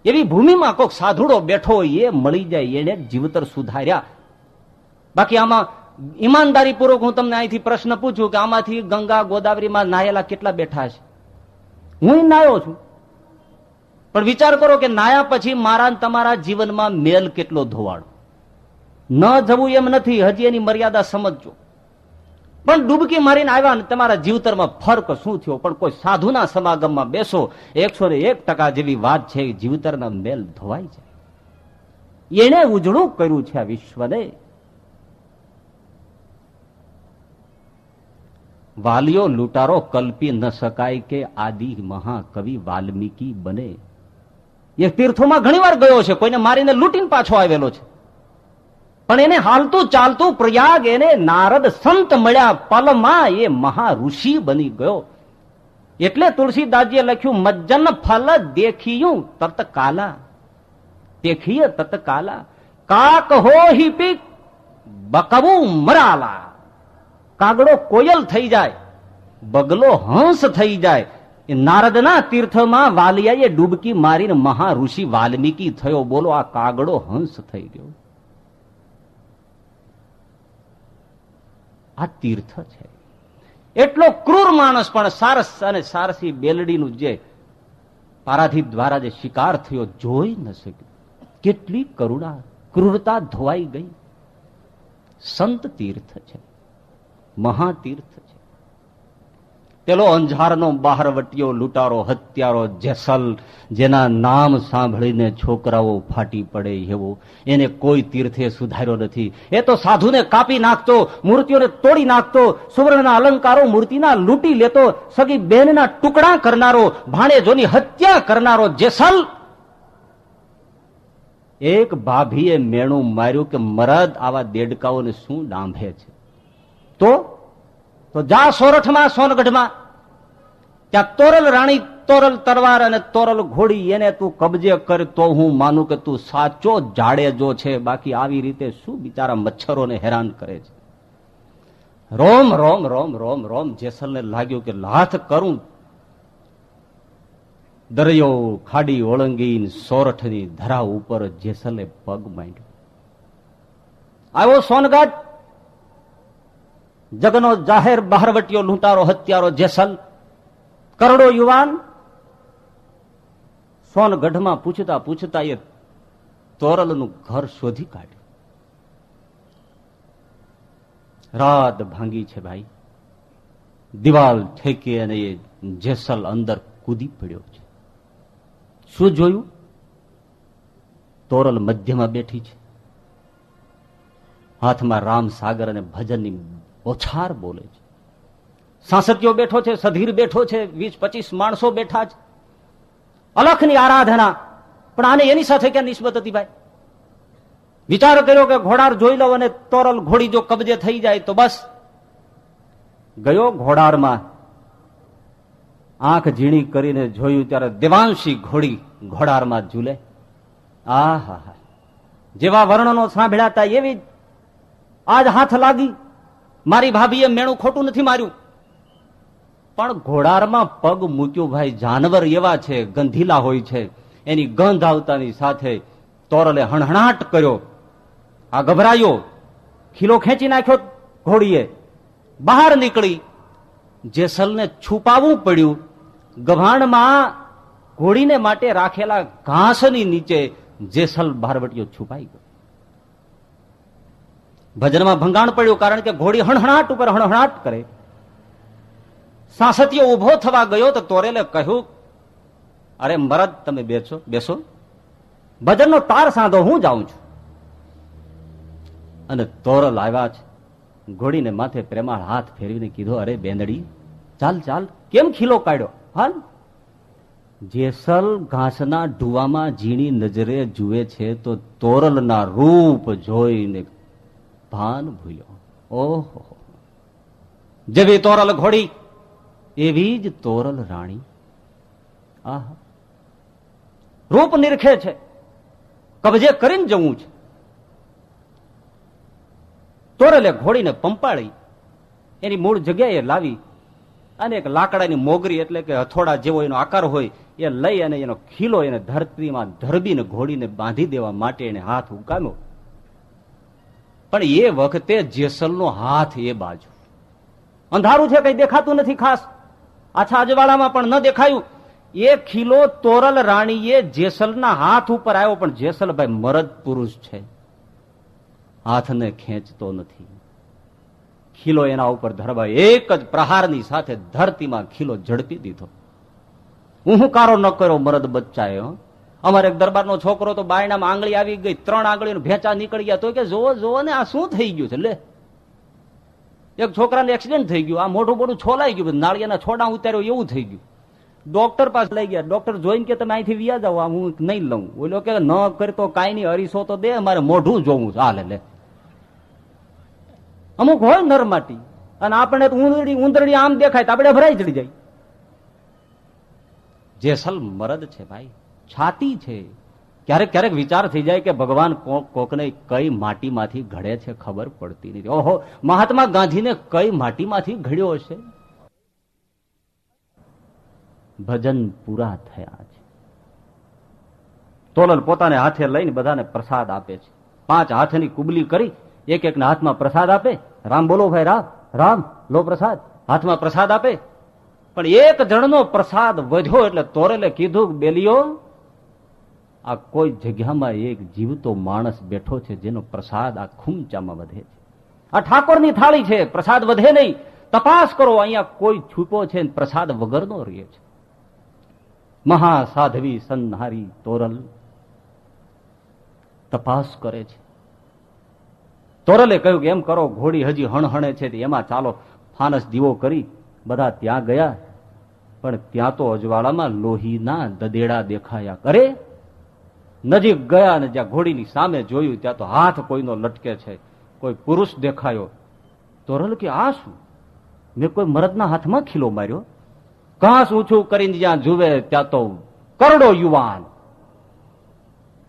એવી ભૂમિમાં કોઈક સાધુડો બેઠો હોય એ મળી જાય, એને જીવતર સુધાર્યા। બાકી આમાં ઈમાનદારી પૂર્વક હું તમને અહીંથી પ્રશ્ન પૂછું કે આમાંથી ગંગા ગોદાવરીમાં નાયેલા કેટલા બેઠા છે? હું નાયો છું, પણ વિચાર કરો કે નાયા પછી મારા તમારા જીવનમાં મેલ કેટલો ધોવાડો। ન જવું એમ નથી, હજી એની મર્યાદા સમજજો। પણ ડૂબકી મારીને આવ્યા ને તમારા જીવતરમાં ફરક શું થયો? પણ કોઈ સાધુના સમાગમમાં બેસો, 101% જેવી વાત છે, જીવતરના મેલ ધોવાઈ જાય। એને ઉજળું કર્યું છે આ વિશ્વને। વાલિયો લૂંટારો કલ્પી ન શકાય કે આદિ મહાકવિ વાલ્મીકી બને। એ તીર્થોમાં ઘણી વાર ગયો છે, કોઈને મારીને લૂંટીને પાછો આવેલો છે, પણ એને હાલતું ચાલતું પ્રયાગ, એને નારદ સંત મળ્યા પલમાં એ મહા ઋષિ બની ગયો। એટલે તુલસીદાસજીએ લખ્યું, મજ્જન ફલ દેખિયું તત્કાલા, દેખીએ તત્કાલા, કાક હો હિ પીક બકવું મરાલા। કાગડો કોયલ થઈ જાય, બગલો હંસ થઈ જાય। એ નારદના તીર્થમાં વાલિયાએ ડૂબકી મારીને મહા ઋષિ વાલ્મીકી થયો। બોલો, આ કાગડો હંસ થઈ ગયો। આ તીર્થ છે। એટલો ક્રૂર માણસ પણ સારસ અને સારસી બેલડીનું જે પારાધીપ દ્વારા જે શિકાર થયો જોઈ ન શક્યો। કેટલી કરુણા, ક્રૂરતા ધોવાઈ ગઈ। સંત તીર્થ છે, મહાતીર્થ છે। પેલો અંજારનો બહારવટીયો લૂંટારો હત્યારો જેસલ, જેના નામ સાંભળીને છોકરાઓ ફાટી પડે એવો, એને કોઈ તીર્થે સુધાર્યો નથી. એ તો સાધુને કાપી નાખતો, મૂર્તિઓને તોડી નાખતો, સુવર્ણના અલંકારો મૂર્તિના લૂંટી લેતો, સગી બહેનના ટુકડા કરનારો, ભાણેજોની હત્યા કરનારો જેસલ. એક ભાભીએ મેણું માર્યું કે મરદ આવા દેડકાઓને શું ડાંભે છે. તો જા સોરઠમાં, સોનગઢમાં, ત્યાં તોરલ રાણી, તોરલ તરવાર અને તોરલ ઘોડી, એને તું કબજે કર તો હું માનું કે તું સાચો જાડેજો છે. બાકી આવી રીતે શું બિચારા મચ્છરોને હેરાન કરે છે. રોમ રોમ રોમ રોમ રોમ જેસલને લાગ્યું કે લાથ કરું. દરિયો ખાડી ઓળંગી સોરઠની ધરા ઉપર જેસલે પગ માંડ્યો. આવ્યો સોનગઢ, જગનો જાહેર બહારવટીયો લૂંટારો હત્યારો જેસલ, કરોડો યુવાન. સોનગઢમાં પૂછતા પૂછતા એ તોરલનું ઘર શોધી કાઢ્યું. રાત ભાંગી છે ભાઈ, દિવાલ ઠેકી અને એ જેસલ અંદર કૂદી પડ્યો છે. શું જોયું? તોરલ મધ્યમાં બેઠી છે, હાથમાં રામ સાગર અને ભજનની ઓછાર બોલે છે. સાંસત્યો બેઠો છે, સધીર બેઠો છે, 20-25 માણસો બેઠા છે. અલખની આરાધના. પણ આને એની સાથે ક્યાં નિસ્બત હતી ભાઈ? વિચાર કર્યો કે ઘોડાર જોઈ લો અને તોરલ ઘોડી જો કબજે થઈ જાય તો બસ. ગયો ઘોડારમાં, આંખ ઝીણી કરીને જોયું ત્યારે દેવાંશી ઘોડી ઘોડારમાં ઝૂલે. આહા, જેવા વર્ણનો સાંભળ્યા હતા એવી આજ હાથ લાગી. મારી ભાભીએ મેણું ખોટું નથી માર્યું, પણ ઘોડારમાં પગ મૂક્યો ભાઈ. જાનવર એવા છે, ગંધીલા હોય છે, એની ગંધ આવતાની સાથે તોરલે હણહણાટ કર્યો. આ ગભરાયો, ખીલો ખેંચી નાખ્યો ઘોડીએ, બહાર નીકળી. જેસલને છુપાવવું પડ્યું. ગભાણમાં ઘોડીને માટે રાખેલા ઘાસની નીચે જેસલ બહારવટીયો છુપાઈ ગયો. ભજનમાં ભંગાણ પડ્યું, કારણ કે ઘોડી હણહણાટ ઉપર હણહણાટ કરે. સાંસતીયો ઉભો થવા ગયો તો તોરેલે કહ્યું, અરે મરદ તમે બેસો, ભજનનો તાર સાંધો, હું જાઉં છું. અને તોરલ આવ્યા છે. ઘોડીને માથે પ્રેમાળ હાથ ફેરવીને કીધો, અરે બેંદડી ચાલ ચાલ, કેમ ખીલો કાઢ્યો? હાલ. જેસલ ઘાસના ઢુવામાં ઝીણી નજરે જુએ છે તો તોરલના રૂપ જોઈને ભાન ભૂલ્યો. ઓહો, જેવી તોરલ ઘોડી એવી જ તોરલ રાણી. આહા, રૂપ નિરખે છે, કબજે કરીને જવું છે. તોરલે ઘોડીને પંપાળી એની મૂળ જગ્યાએ લાવી અને એક લાકડાની મોગરી, એટલે કે હથોડા જેવો એનો આકાર હોય, એ લઈ અને એનો ખીલો એને ધરતીમાં ધરબીને ઘોડીને બાંધી દેવા માટે એને હાથ ઉકામ્યો. પણ એ વખતે જેસલનો હાથ એ બાજુ, અંધારું છે, કઈ દેખાતું નથી ખાસ, આછા અજવાળામાં પણ ન દેખાયું. એ ખીલો તોરલ રાણીએ જેસલના હાથ ઉપર આવ્યો, પણ જેસલભાઈ મરદ પુરુષ છે, હાથને ખેંચતો નથી. ખીલો એના ઉપર ધરવા એક જ પ્રહારની સાથે ધરતીમાં ખીલો ઝડપી દીધો. ઉહુકારો ન કર્યો મરદ બચ્ચાએ. અમારે એક દરબારનો છોકરો તો બાયણામાં આંગળી આવી ગઈ, 3 આંગળીનો ભેંચા નીકળી ગયા. તો કે જોવો ને આ શું થઈ ગયું છે. લે, એક છોકરાને એક્સિડન્ટ થઈ ગયું, આ મોઢું મોઢું છોલાઈ ગયું, નાળિયાના છોડા ઉતાર્યો એવું થઈ ગયું. ડોક્ટર પાસે લઈ ગયા. ડોક્ટર જોઈને કે તમે અહીંથી વ્યા જાવ, હું નહીં લઉં. ઓલો કે ન કરતો કાંઈ નહીં, અરીસો તો દે, મારે મોઢું જોવું. હાલે લે. અમુક હોય નર માટી, અને આપણે ઉંદરડી આમ દેખાય તો આપણે ભરાઈ ચડી જાય. જેસલ મરદ છે ભાઈ, છાતી છે. ક્યારેક ક્યારેક વિચાર થઈ જાય કે ભગવાન કોકને કઈ માટીમાંથી ઘડે છે ખબર પડતી નથી. ઓહો, મહાત્મા ગાંધીને કઈ માટીમાંથી ઘડ્યો હશે. ભજન પૂરા થયા છે. તોલલ પોતાને હાથે લઈને બધાને પ્રસાદ આપે છે. 5 હાથની કુબલી કરી એક એકના હાથમાં પ્રસાદ આપે. રામ બોલો ભાઈ, રામ રામ લો પ્રસાદ. હાથમાં પ્રસાદ આપે. પણ એક જણનો પ્રસાદ વધ્યો એટલે તોરેલે કીધું, બેલીઓ, આ કોઈ જગ્યામાં એક જીવતો માણસ બેઠો છે જેનો પ્રસાદ આ ખૂંચામાં વધે છે. આ ઠાકોરની થાળી છે, પ્રસાદ વધે નહીં. તપાસ કરો, અહીંયા કોઈ છૂપો છે, પ્રસાદ વગરનો રહે છે. મહાસાધવી સંહારી તોરલ તપાસ કરે છે. તોરલે કહ્યું કે એમ કરો, ઘોડી હજી હણહણે છે, એમાં ચાલો ફાનસ દીવો કરી. બધા ત્યાં ગયા, પણ ત્યાં તો અજવાળામાં લોહીના દદેડા દેખાયા. અરે નજીક ગયા ને જ્યાં ઘોડીની સામે જોયું ત્યાં તો હાથ કોઈનો લટકે છે, કોઈ પુરુષ દેખાયો. તોરલ કે આ શું? મેં કોઈ મરદના હાથમાં ખીલો માર્યો? ઘાસ ઊંચું કરીને જ્યાં જુએ ત્યાં તો કરડો યુવાન,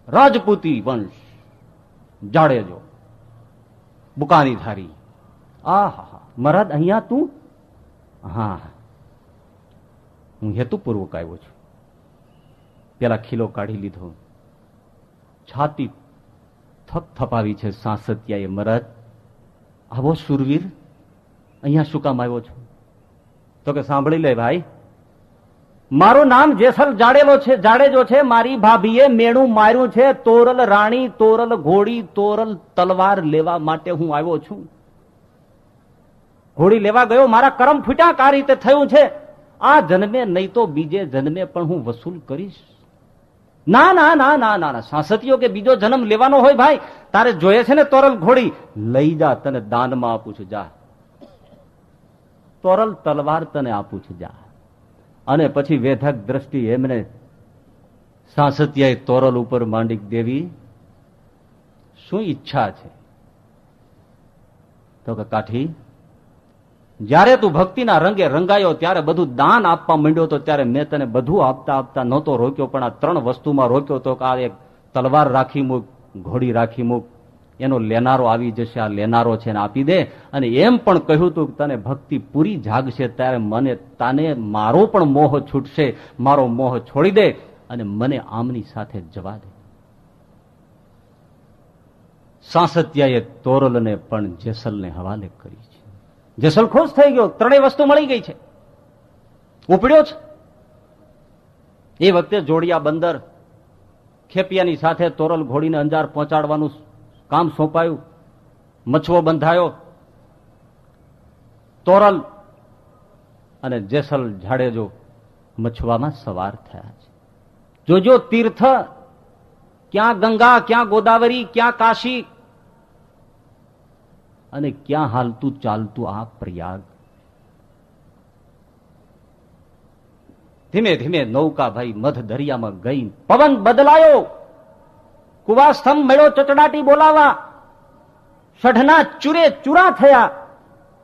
રાજપૂતી વંશ, જાડેજો, બુકાની ધારી. આહા, મરદ અહીંયા તું? હા, હું હેતુપૂર્વક આવ્યો છું. પેલા ખીલો કાઢી લીધો, છાતી થપથપાવી છે સાંસતિયાએ. મરદ આવો શૂરવીર, અહીંયા શું કામ આવ્યો છું? તો કે સાંભળી લે ભાઈ, મારું નામ જેસલ જાડેજો છે. મારી ભાભીએ મેણું માર્યું છે. તોરલ રાણી, તોરલ ઘોડી, તોરલ તલવાર લેવા માટે હું આવ્યો છું. ઘોડી લેવા ગયો, મારા કરમ ફૂટ્યા. આ રીતે થયું છે. આ જન્મે નહીં તો બીજે જન્મે પણ હું વસૂલ કરીશ. ના ના ના ના ના, સાંસતીઓ કે બીજો જન્મ લેવાનો હોય ભાઈ, તારે જોઈએ છે ને તોરલ ઘોડી, લઈ જા, તને દાનમાં આપું છું, જા. તોરલ તલવાર તને આપું છું, જા. અને પછી વેધક દ્રષ્ટિ એમને સાંસતિયાએ તોરલ ઉપર માંડી, દેવી શું ઈચ્છા છે? તો કે કાઠી, જયારે તું ભક્તિના રંગે રંગાયો ત્યારે બધું દાન આપવા માંડ્યો હતો, ત્યારે મેં તને બધું આપતા આપતા નહોતો રોક્યો, પણ આ 3 વસ્તુમાં રોક્યો તો કે આ એક તલવાર રાખી મૂક, ઘોડી રાખી મૂક, એનો લેનારો આવી જશે, આ લેનારો છે ને આપી દે. અને એમ પણ કહ્યું હતું કે તને ભક્તિ પૂરી જાગશે ત્યારે મને તાને મારો પણ મોહ છૂટશે, મારો મોહ છોડી દે અને મને આમની સાથે જવા દે. સાંસતિયાએ તોરલને પણ જેસલને હવાલે કરી છે. જેસલ ખુશ થઈ ગયો, 3 વસ્તુ મળી ગઈ છે, ઉપડ્યો છે. એ વખતે જોડિયા બંદર ખેપિયાની સાથે તોરલ ઘોડીને અંજાર પહોંચાડવાનું કામ સોંપાયું. મછવો બંધાયો. તોરલ અને જેસલ જાડેજો મછવામાં સવાર થયા છે. જોજો તીર્થ, ક્યાં ગંગા, ક્યાં ગોદાવરી, ક્યાં કાશી અને ક્યાં હાલતું ચાલતું આ પ્રયાગ. ધીમે ધીમે નૌકા ભાઈ મધ દરિયામાં ગઈ. પવન બદલાયો, કુવાસ્તંભ મળ્યો ચચડાટી બોલાવા, સઢના ચૂરે ચૂરા થયા.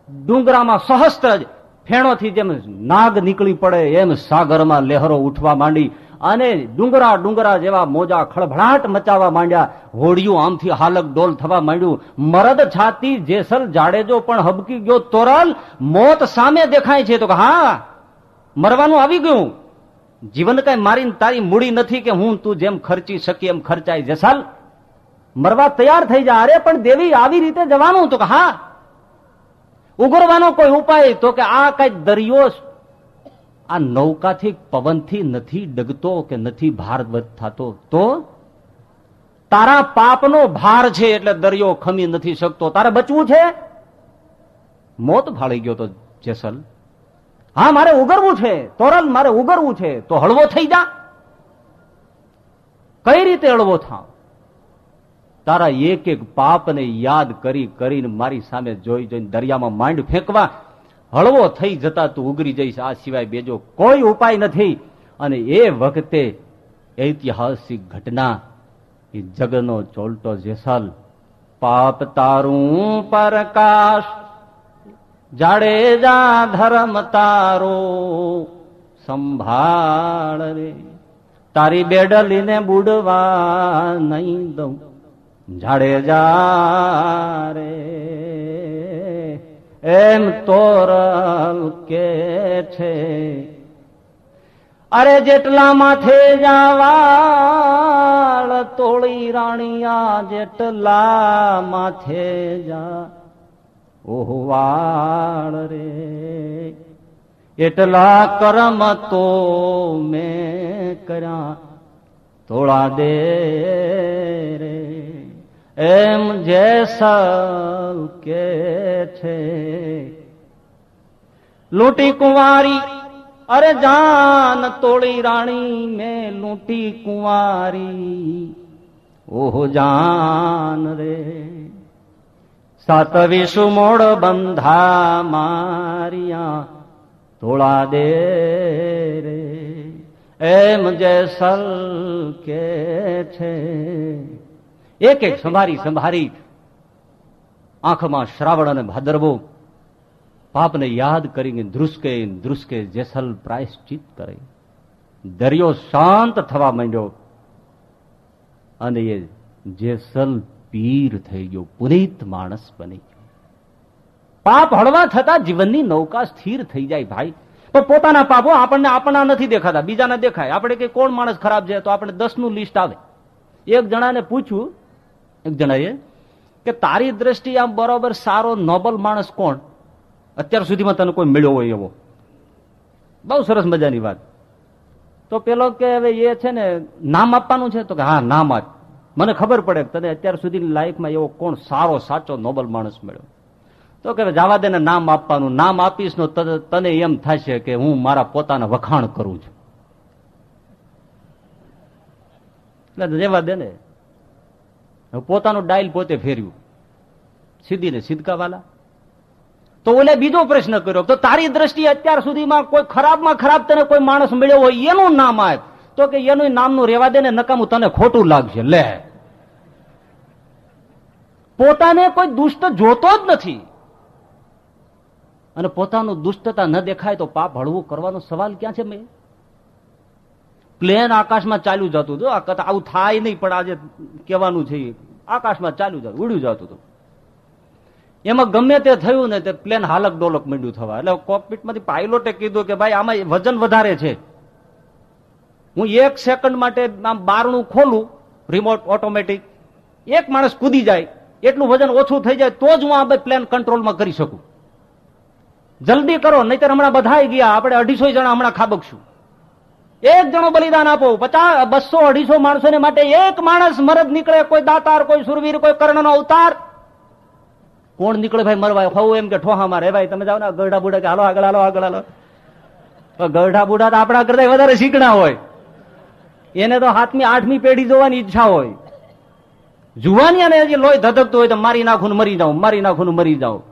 ડુંગરામાં સહસ્ત્ર ફેણોથી જેમ નાગ નીકળી પડે એમ સાગરમાં લહેરો ઉઠવા માંડી અને ડુંગરા ડુંગરા જેવા મોજા ખળભળાટ મચાવવા માંડ્યા. હોડિયું આમથી હાલક ડોલ થવા માંડ્યું. મરદ છાતી જેસલ જાડેજો પણ હબકી ગયો. તોરલ, મોત સામે દેખાય છે. તો હા, મરવાનું આવી ગયું. જીવન કઈ મારીને તારી મૂડી નથી કે હું તું જેમ ખર્ચી શકી એમ ખર્ચાય. જેસલ, મરવા તૈયાર થઈ જા. અરે પણ દેવી આવી રીતે જવાનું? તો કે હા. ઉગરવાનો કોઈ ઉપાય? તો કે આ કઈ દરિયો આ નૌકાથી પવનથી નથી ડગતો કે નથી ભાર થતો, તો તારા પાપનો ભાર છે એટલે દરિયો ખમી નથી શકતો. તારે બચવું છે? મોત ભાળી ગયો તો જેસલ. હા, મારે ઉગરવું છે. તોરલ, મારે ઉગરવું છે. તો હળવો થઈ જા. કઈ રીતે હળવો થાવ? તારા એક એક પાપને યાદ કરી કરીને મારી સામે જોઈ જોઈને દરિયામાં માંડ ફેંકવા. હળવો થઈ જતા તું ઉગરી જઈશ, આ સિવાય બીજો કોઈ ઉપાય નથી. અને એ વખતે ઐતિહાસિક ઘટના, એ જગનો ચોલટો જેસલ, પાપ તારું પ્રકાશ જાડેજા ધર્મ તારો સંભાળ રે, તારી બેડલીને બુડવા નહીં દઉં જાડેજા રે. એમ તોરલ કે છે. અરે જેટલા માથે જાવાળ તોળી રાણીયા, જેટલા માથે જા ઓહવાળ રે, એટલા કરમ તો મેં કર્યા તોળા દે રે. એમ જેસલ કે છે. लूटी कुंवारी अरे जान तोड़ी रानी में लूटी कुंवारी ओहो जान रे 27 मोड़ बंधा मारिया तोड़ा दे रे एम जैसल के छे एक एक સંભારી સંભારી આંખમાં શ્રાવણ અને ભાદરવો પાપને યાદ કરીને ધ્રુસકે ધ્રુસકે જેસલ પ્રાયશ્ચિત કરે દરિયો શાંત થવા માંડ્યો અને એ જેસલ પીર થઈ ગયો પુનિત માણસ બની ગયો પાપ હળવા થતા જીવનની નૌકા સ્થિર થઈ જાય ભાઈ પણ પોતાના પાપો આપણને આપણા નથી દેખાતા બીજાના દેખાય આપણે કે કોણ માણસ ખરાબ છે તો આપણે 10 નું લિસ્ટ આવે એક જણાને પૂછ્યું એક જણાએ કે તારી દ્રષ્ટિએ આમ બરોબર સારો નોબલ માણસ કોણ અત્યાર સુધીમાં તને કોઈ મળ્યો હોય એવો બહુ સરસ મજાની વાત તો પેલો કે હવે એ છે ને નામ આપવાનું છે તો કે હા નામ આપ મને ખબર પડે તને અત્યાર સુધીની લાઈફમાં એવો કોણ સારો સાચો નોબલ માણસ મળ્યો તો કે જવા દે ને નામ આપવાનું નામ આપીશ નો તને એમ થશે કે હું મારા પોતાના વખાણ કરું છું એટલે જવા દે ને પોતાનું ડાયલ પોતે ફેર્યું સીધી ને સિદ્ધકાવાલા તો ઓલે બીજો પ્રશ્ન કર્યો તો તારી દ્રષ્ટિએ અત્યાર સુધીમાં કોઈ ખરાબમાં ખરાબ તને કોઈ માણસ મળ્યો હોય એનું નામ આપ તો કે એનું નામનું રેવા દે ને નકામું તને ખોટું લાગશે લે પોતાને કોઈ દુષ્ટ જોતો જ નથી અને પોતાનું દુષ્ટતા ન દેખાય તો પાપ હળવું કરવાનો સવાલ ક્યાં છે મેં પ્લેન આકાશમાં ચાલ્યું જતું હતું આ કથા આવું થાય નહીં પણ આજે કહેવાનું છે આકાશમાં ચાલ્યું જતું ઉડ્યું જતું હતું એમાં ગમે તે થયું ને તે પ્લેન હાલક ડોલક માંડ્યું થવા એટલે કોકપીટમાંથી પાયલોટે કીધું કે ભાઈ આમાં વજન વધારે છે હું 1 સેકન્ડ માટે આમ બારણું ખોલું રિમોટ ઓટોમેટિક એક માણસ કૂદી જાય એટલું વજન ઓછું થઈ જાય તો જ હું આ પ્લેન કંટ્રોલમાં કરી શકું જલ્દી કરો નહીતર હમણાં બધા ગયા આપણે 250 જણા હમણાં ખાબકશું એક જણો બલિદાન આપો 50 200 250 માણસોને માટે એક માણસ મરદ નીકળે કોઈ દાતાર કોઈ સુરવીર કોઈ કર્ણનો અવતાર કોણ નીકળે ભાઈ મરવા હોવું એમ કે ઠોહા મારે ભાઈ તમે જાઓ ને ગરડા બુડા કે હાલો આગળ હાલો આગળ હાલો ગરડા બુડા તો આપણા કરતા વધારે શીખણા હોય એને તો 7મી 8મી પેઢી જોવાની ઈચ્છા હોય જુવાની અને હજી લોહી ધધકતું હોય તો મારી નાખું મરી જાઉં મારી નાખું મરી જાઉં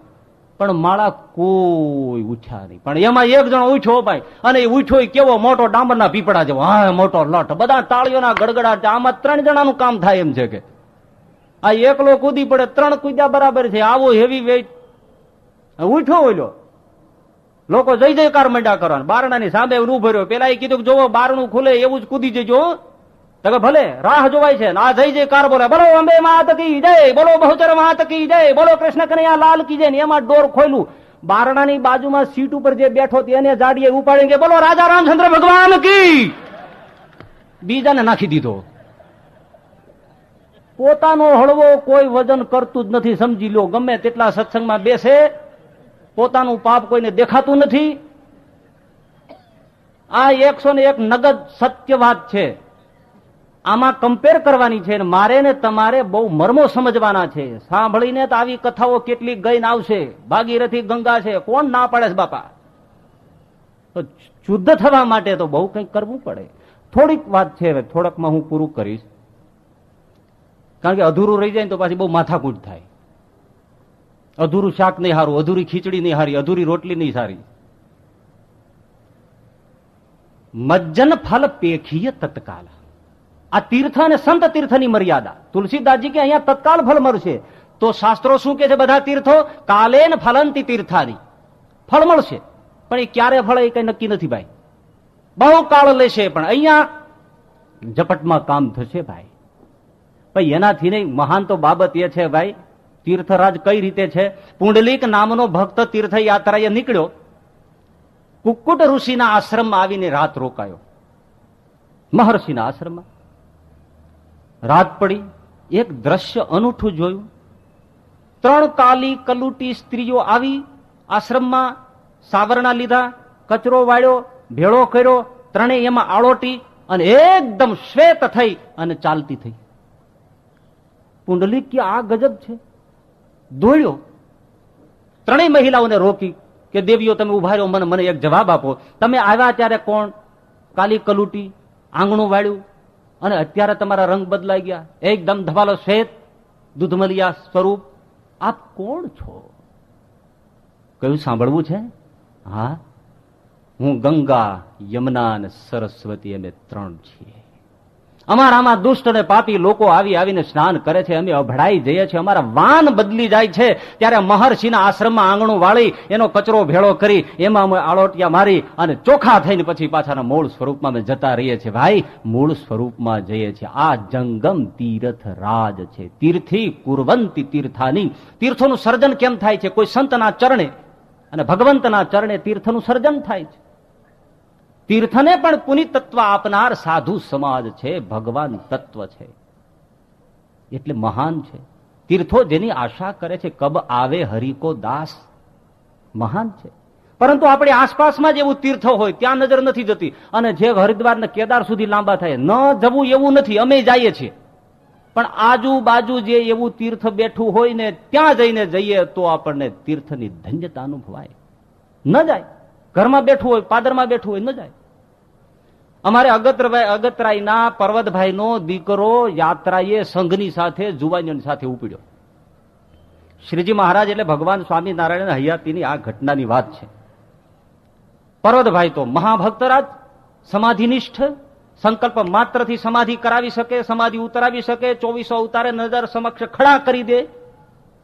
પણ માળા કોઈ ઉઠ્યા નહીં પણ એમાં એક જણો ઉઠ્યો ભાઈ અને એ ઉઠ્યો કેવો મોટો ડાંબરના પીપળા જેવો હા મોટો લટ બધા તાળીઓના ગડગડાટ આમાં 3 જણાનું કામ થાય એમ છે કે આ એકલો કૂદી પડે 3 કૂદ્યા બરાબર છે આવો હેવી વેઇટ ઉઠ્યો ઓલ્યો લોકો જય જયકાર મંડ્યા કરવાના બારણાની સામે ઉભો રહ્યો પેલા એ કીધું કે જોવો બારણું ખુલે એવું જ કૂદી જજો તો કે ભલે રાહ જોવાય છે આ જય જયકાર બોલે બોલો અંબે માત કી જય બોલો બહુચર માત કી જય બોલો કૃષ્ણ કનૈયા લાલ કી જય એમાં ડોર ખોલ્યું બારણાની બાજુમાં સીટ ઉપર જે બેઠો એને જાડીએ ઉપાડી કે બોલો રાજા રામચંદ્ર ભગવાન કી બીજાને નાખી દીધો પોતાનો હળવો કોઈ વજન કરતું જ નથી સમજી લો ગમે તેટલા સત્સંગમાં બેસે પોતાનું પાપ કોઈને દેખાતું નથી આ 101 નગદ સત્ય વાત છે આમાં કમ્પેર કરવાની છે મારે ને તમારે બહુ મર્મો સમજવાના છે સાંભળીને તો આવી કથાઓ કેટલી ગઈને આવશે ભાગીરથી ગંગા છે કોણ ના પાડે છે બાપા તો શુદ્ધ થવા માટે તો બહુ કંઈક કરવું પડે થોડીક વાત છે થોડાકમાં હું પૂરું કરીશ કારણ કે અધૂરું રહી જાય તો પાછી બહુ માથાકૂટ થાય અધૂરું શાક નહીં સારું અધૂરી ખીચડી નહીં સારી અધૂરી રોટલી નહીં સારી મજ્જન ફલ પેખીય તત્કાલ આ તીર્થ અને સંત તીર્થની મર્યાદા તુલસીદાસજી કે અહીંયા તત્કાલ ફળ મળશે તો શાસ્ત્રો શું કે છે બધા તીર્થો કાલેન ફલંતી તીર્થાની ફળ મળશે પણ એ ક્યારે ફળ એ કઈ નક્કી નથી ભાઈ બહુ કાળ લેશે પણ અહીંયા ઝપટમાં કામ થશે ભાઈ ભાઈ એનાથી નહીં મહાન તો બાબત એ છે ભાઈ તીર્થરાજ કઈ રીતે છે પુંડલીક નામનો ભક્ત તીર્થ યાત્રાએ નીકળ્યો કુક્કુટ ઋષિના આશ્રમમાં આવીને રાત રોકાયો મહર્ષિના આશ્રમમાં રાત પડી એક દ્રશ્ય અનૂઠું જોયું 3 કાલી કલુટી સ્ત્રીઓ આવી આશ્રમમાં સાવરણા લીધા કચરો વાળ્યો ભેળો કર્યો ત્રણેય એમાં આળોટી અને એકદમ શ્વેત થઈ અને ચાલતી થઈ પુંડલીક કે આ ગજબ છે દોડ્યો ત્રણેય મહિલાઓને રોકી કે દેવીઓ તમે ઉભા રહ્યો, મને એક જવાબ આપો. તમે આવ્યા ત્યારે કોણ? કાલી કલુટી, આંગણું વાળ્યું, અને અત્યારે તમારા રંગ બદલાઈ ગયા, એકદમ ધબાલો શ્વેત દૂધમલિયા સ્વરૂપ. આપ કોણ છો? કયું સાંભળવું છે? હા, હું ગંગા, યમુના અને સરસ્વતી, અમે 3 છીએ. અમારામાં દુષ્ટ અને પાપી લોકો આવીને સ્નાન કરે છે. અમે અભડાઈ જઈએ છીએ. અમારા વાન બદલી જાય છે. ત્યારે મહર્ષિના આશ્રમમાં આંગણું વાળી એનો કચરો ભેળો કરી એમાં અમે આળોટિયા મારી અને ચોખ્ખા થઈને પછી પાછાના મૂળ સ્વરૂપમાં અમે જતા રહીએ છીએ. ભાઈ, મૂળ સ્વરૂપમાં જઈએ છીએ. આ જંગમ તીર્થ રાજ છે. તીર્થી કુર્વંતી તીર્થાની. તીર્થોનું સર્જન કેમ થાય છે? કોઈ સંતના ચરણે અને ભગવંતના ચરણે તીર્થનું સર્જન થાય છે. તીર્થને પણ પુનિત તત્વ આપનાર સાધુ સમાજ છે, ભગવાન તત્વ છે, એટલે મહાન છે. તીર્થો જેની આશા કરે છે, કબ આવે હરિકો દાસ, મહાન છે. પરંતુ આપણી આસપાસમાં જ એવું તીર્થ હોય ત્યાં નજર નથી જતી. અને જે હરિદ્વાર ને કેદાર સુધી લાંબા થાય, ન જવું એવું નથી, અમે જઈએ છીએ. પણ આજુબાજુ જે એવું તીર્થ બેઠું હોય ને ત્યાં જઈને જઈએ તો આપણને તીર્થની ધન્યતા અનુભવાય. ન જાય. ઘરમાં બેઠું હોય, પાદરમાં બેઠું હોય, ન જાય. અમારે અગતરાયના પર્વતભાઈનો દીકરો યાત્રાએ સંઘની સાથે જુવાનીઓની સાથે ઉપડ્યો. શ્રીજી મહારાજ એટલે ભગવાન સ્વામિનારાયણ હયાતીની આ ઘટનાની વાત છે. પર્વતભાઈ તો મહાભક્તરાજ, સમાધિનિષ્ઠ, સંકલ્પ માત્રથી સમાધિ કરાવી શકે, સમાધિ ઉતરાવી શકે, 24 અવતારે નજર સમક્ષ ખડા કરી દે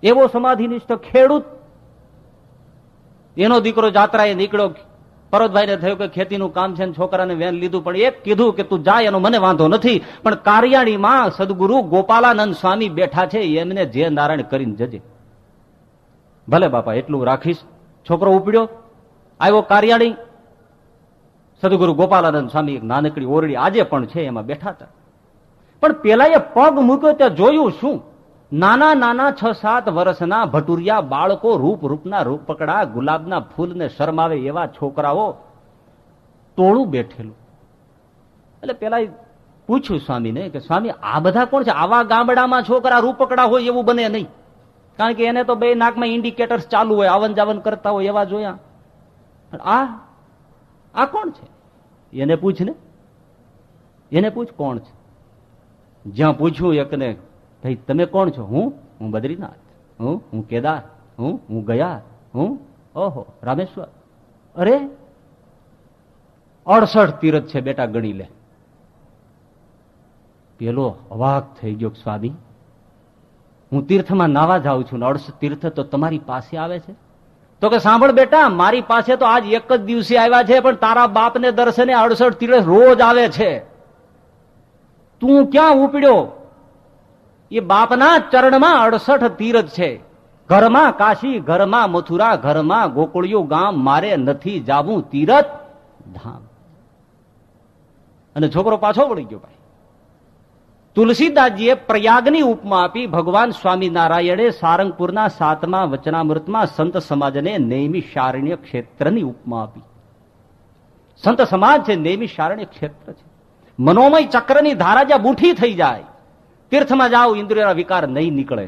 એવો સમાધિનિષ્ઠ ખેડૂત. એનો દીકરો જાત્રાએ નીકળ્યો. પર્વતભાઈને થયું કે ખેતીનું કામ છે, છોકરાને વેન લીધું, પણ એક કીધું કે તું જાય એનો મને વાંધો નથી, પણ કારિયાણીમાં સદગુરુ ગોપાલાનંદ સ્વામી બેઠા છે, એમને જે નારાયણ કરીને જજે. ભલે બાપા, એટલું રાખીશ. છોકરો ઉપડ્યો, આવ્યો કારિયાણી. સદગુરુ ગોપાલાનંદ સ્વામી એક નાનકડી ઓરડી આજે પણ છે, એમાં બેઠા હતા. પણ પેલા એ પગ મૂક્યો ત્યાં જોયું શું? નાના નાના 6-7 વર્ષના ભટુરિયા બાળકો, રૂપના રૂપકડા, ગુલાબના ફૂલને શરમાવે એવા છોકરાઓ ટોળું બેઠેલું. એટલે પેલા પૂછ્યું સ્વામીને કે સ્વામી આ બધા કોણ છે? આવા ગામડામાં છોકરા રૂપકડા હોય એવું બને નહીં, કારણ કે એને તો બે નાકમાં ઇન્ડિકેટર્સ ચાલુ હોય, આવન જાવન કરતા હોય એવા જોયા. આ કોણ છે? એને પૂછ ને, એને પૂછ કોણ છે. જ્યાં પૂછ્યું એકને, ભાઈ તમે કોણ છો? હું બદ્રીનાથ, હું કેદાર, હું ગયા, ઓહો રામેશ્વર. અરે 68 તીર્થ છે બેટા, ગણી લે. પેલો અવાક થઈ ગયો, સ્વામી હું તીર્થમાં નાવા જાઉં છું, 68 તીર્થ તો તમારી પાસે આવે છે? તો કે સાંભળ બેટા, મારી પાસે તો આજ એક જ દિવસે આવ્યા છે, પણ તારા બાપને દર્શને 68 તીર્થ રોજ આવે છે. તું ક્યાં ઉપડ્યો? એ બાપના ચરણમાં 68 તીર્થ છે. ઘરમાં કાશી, ઘરમાં મથુરા, ઘરમાં ગોકુળિયું ગામ, મારે નથી જાવું તીર્થ ધામ. અને છોકરો પાછો વળી ગયો. ભાઈ, તુલસીદાસજીએ પ્રયાગની ઉપમા આપી. ભગવાન સ્વામિનારાયણે સારંગપુરના 7મા વચનામૃતમાં સંત સમાજને નૈમિષારણ્ય ક્ષેત્રની ઉપમા આપી. સંત સમાજ છે, નૈમિષારણ્ય ક્ષેત્ર છે. મનોમય ચક્રની ધારા જ્યાં બુઠી થઈ જાય, તીર્થમાં જાઓ ઇન્દ્રિયોના વિકાર નહીં નીકળે,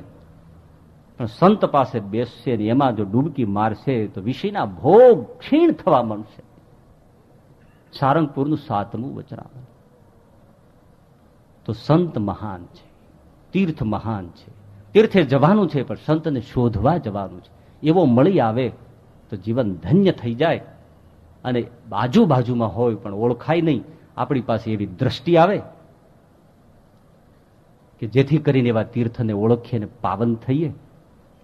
પણ સંત પાસે બેસશે ને એમાં જો ડૂબકી મારશે તો વિષયના ભોગ ક્ષીણ થવા માંડશે. સારંગપુરનું 7મું વચનામૃત. તો સંત મહાન છે, તીર્થ મહાન છે. તીર્થે જવાનું છે, પણ સંતને શોધવા જવાનું છે. એવો મળી આવે તો જીવન ધન્ય થઈ જાય. અને બાજુમાં હોય પણ ઓળખાય નહીં, આપણી પાસે એવી દ્રષ્ટિ આવે કે જેથી કરીને એવા તીર્થને ઓળખીએ ને પાવન થઈએ.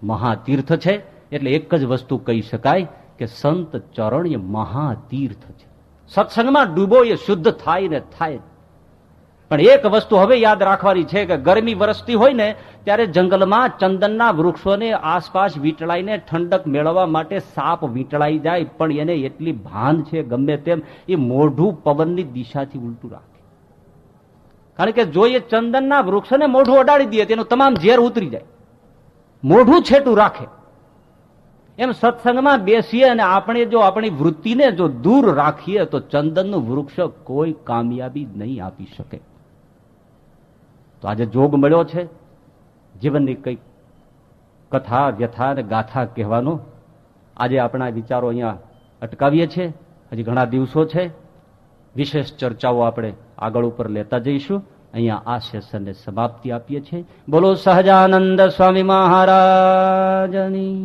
મહાતીર્થ છે એટલે એક જ વસ્તુ કહી શકાય કે સંત ચરણ એ મહાતીર્થ છે. સત્સંગમાં ડૂબો એ શુદ્ધ થાય ને થાય. પણ એક વસ્તુ હવે યાદ રાખવાની છે કે ગરમી વરસતી હોય ને ત્યારે જંગલમાં ચંદનના વૃક્ષોને આસપાસ વીંટળાઈને ઠંડક મેળવવા માટે સાપ વીંટળાઈ જાય, પણ એને એટલી ભાન છે ગમે તેમ એ મોઢું પવનની દિશાથી ઉલટું રાખે. કારણ કે જો એ ચંદનના વૃક્ષને મોઢું અડાડી દે તેનું તમામ ઝેર ઉતરી જાય, મોઢું છેટું રાખે. એમ સત્સંગમાં બેસીએ અને આપણે જો આપણી વૃત્તિને જો દૂર રાખીએ તો ચંદનનું વૃક્ષ કોઈ કામયાબી નહીં આપી શકે. તો આજે જોગ મળ્યો છે જીવનની કઈ કથા વ્યથા અને ગાથા કહેવાનો. આજે આપણા વિચારો અહીંયા અટકાવીએ છીએ. હજી ઘણા દિવસો છે, વિશેષ ચર્ચાઓ આપણે આગળ ઉપર લેતા જઈશું. અહીંયા આ સેશનને સમાપ્તિ આપીએ છીએ. બોલો સહજાનંદ સ્વામી મહારાજની.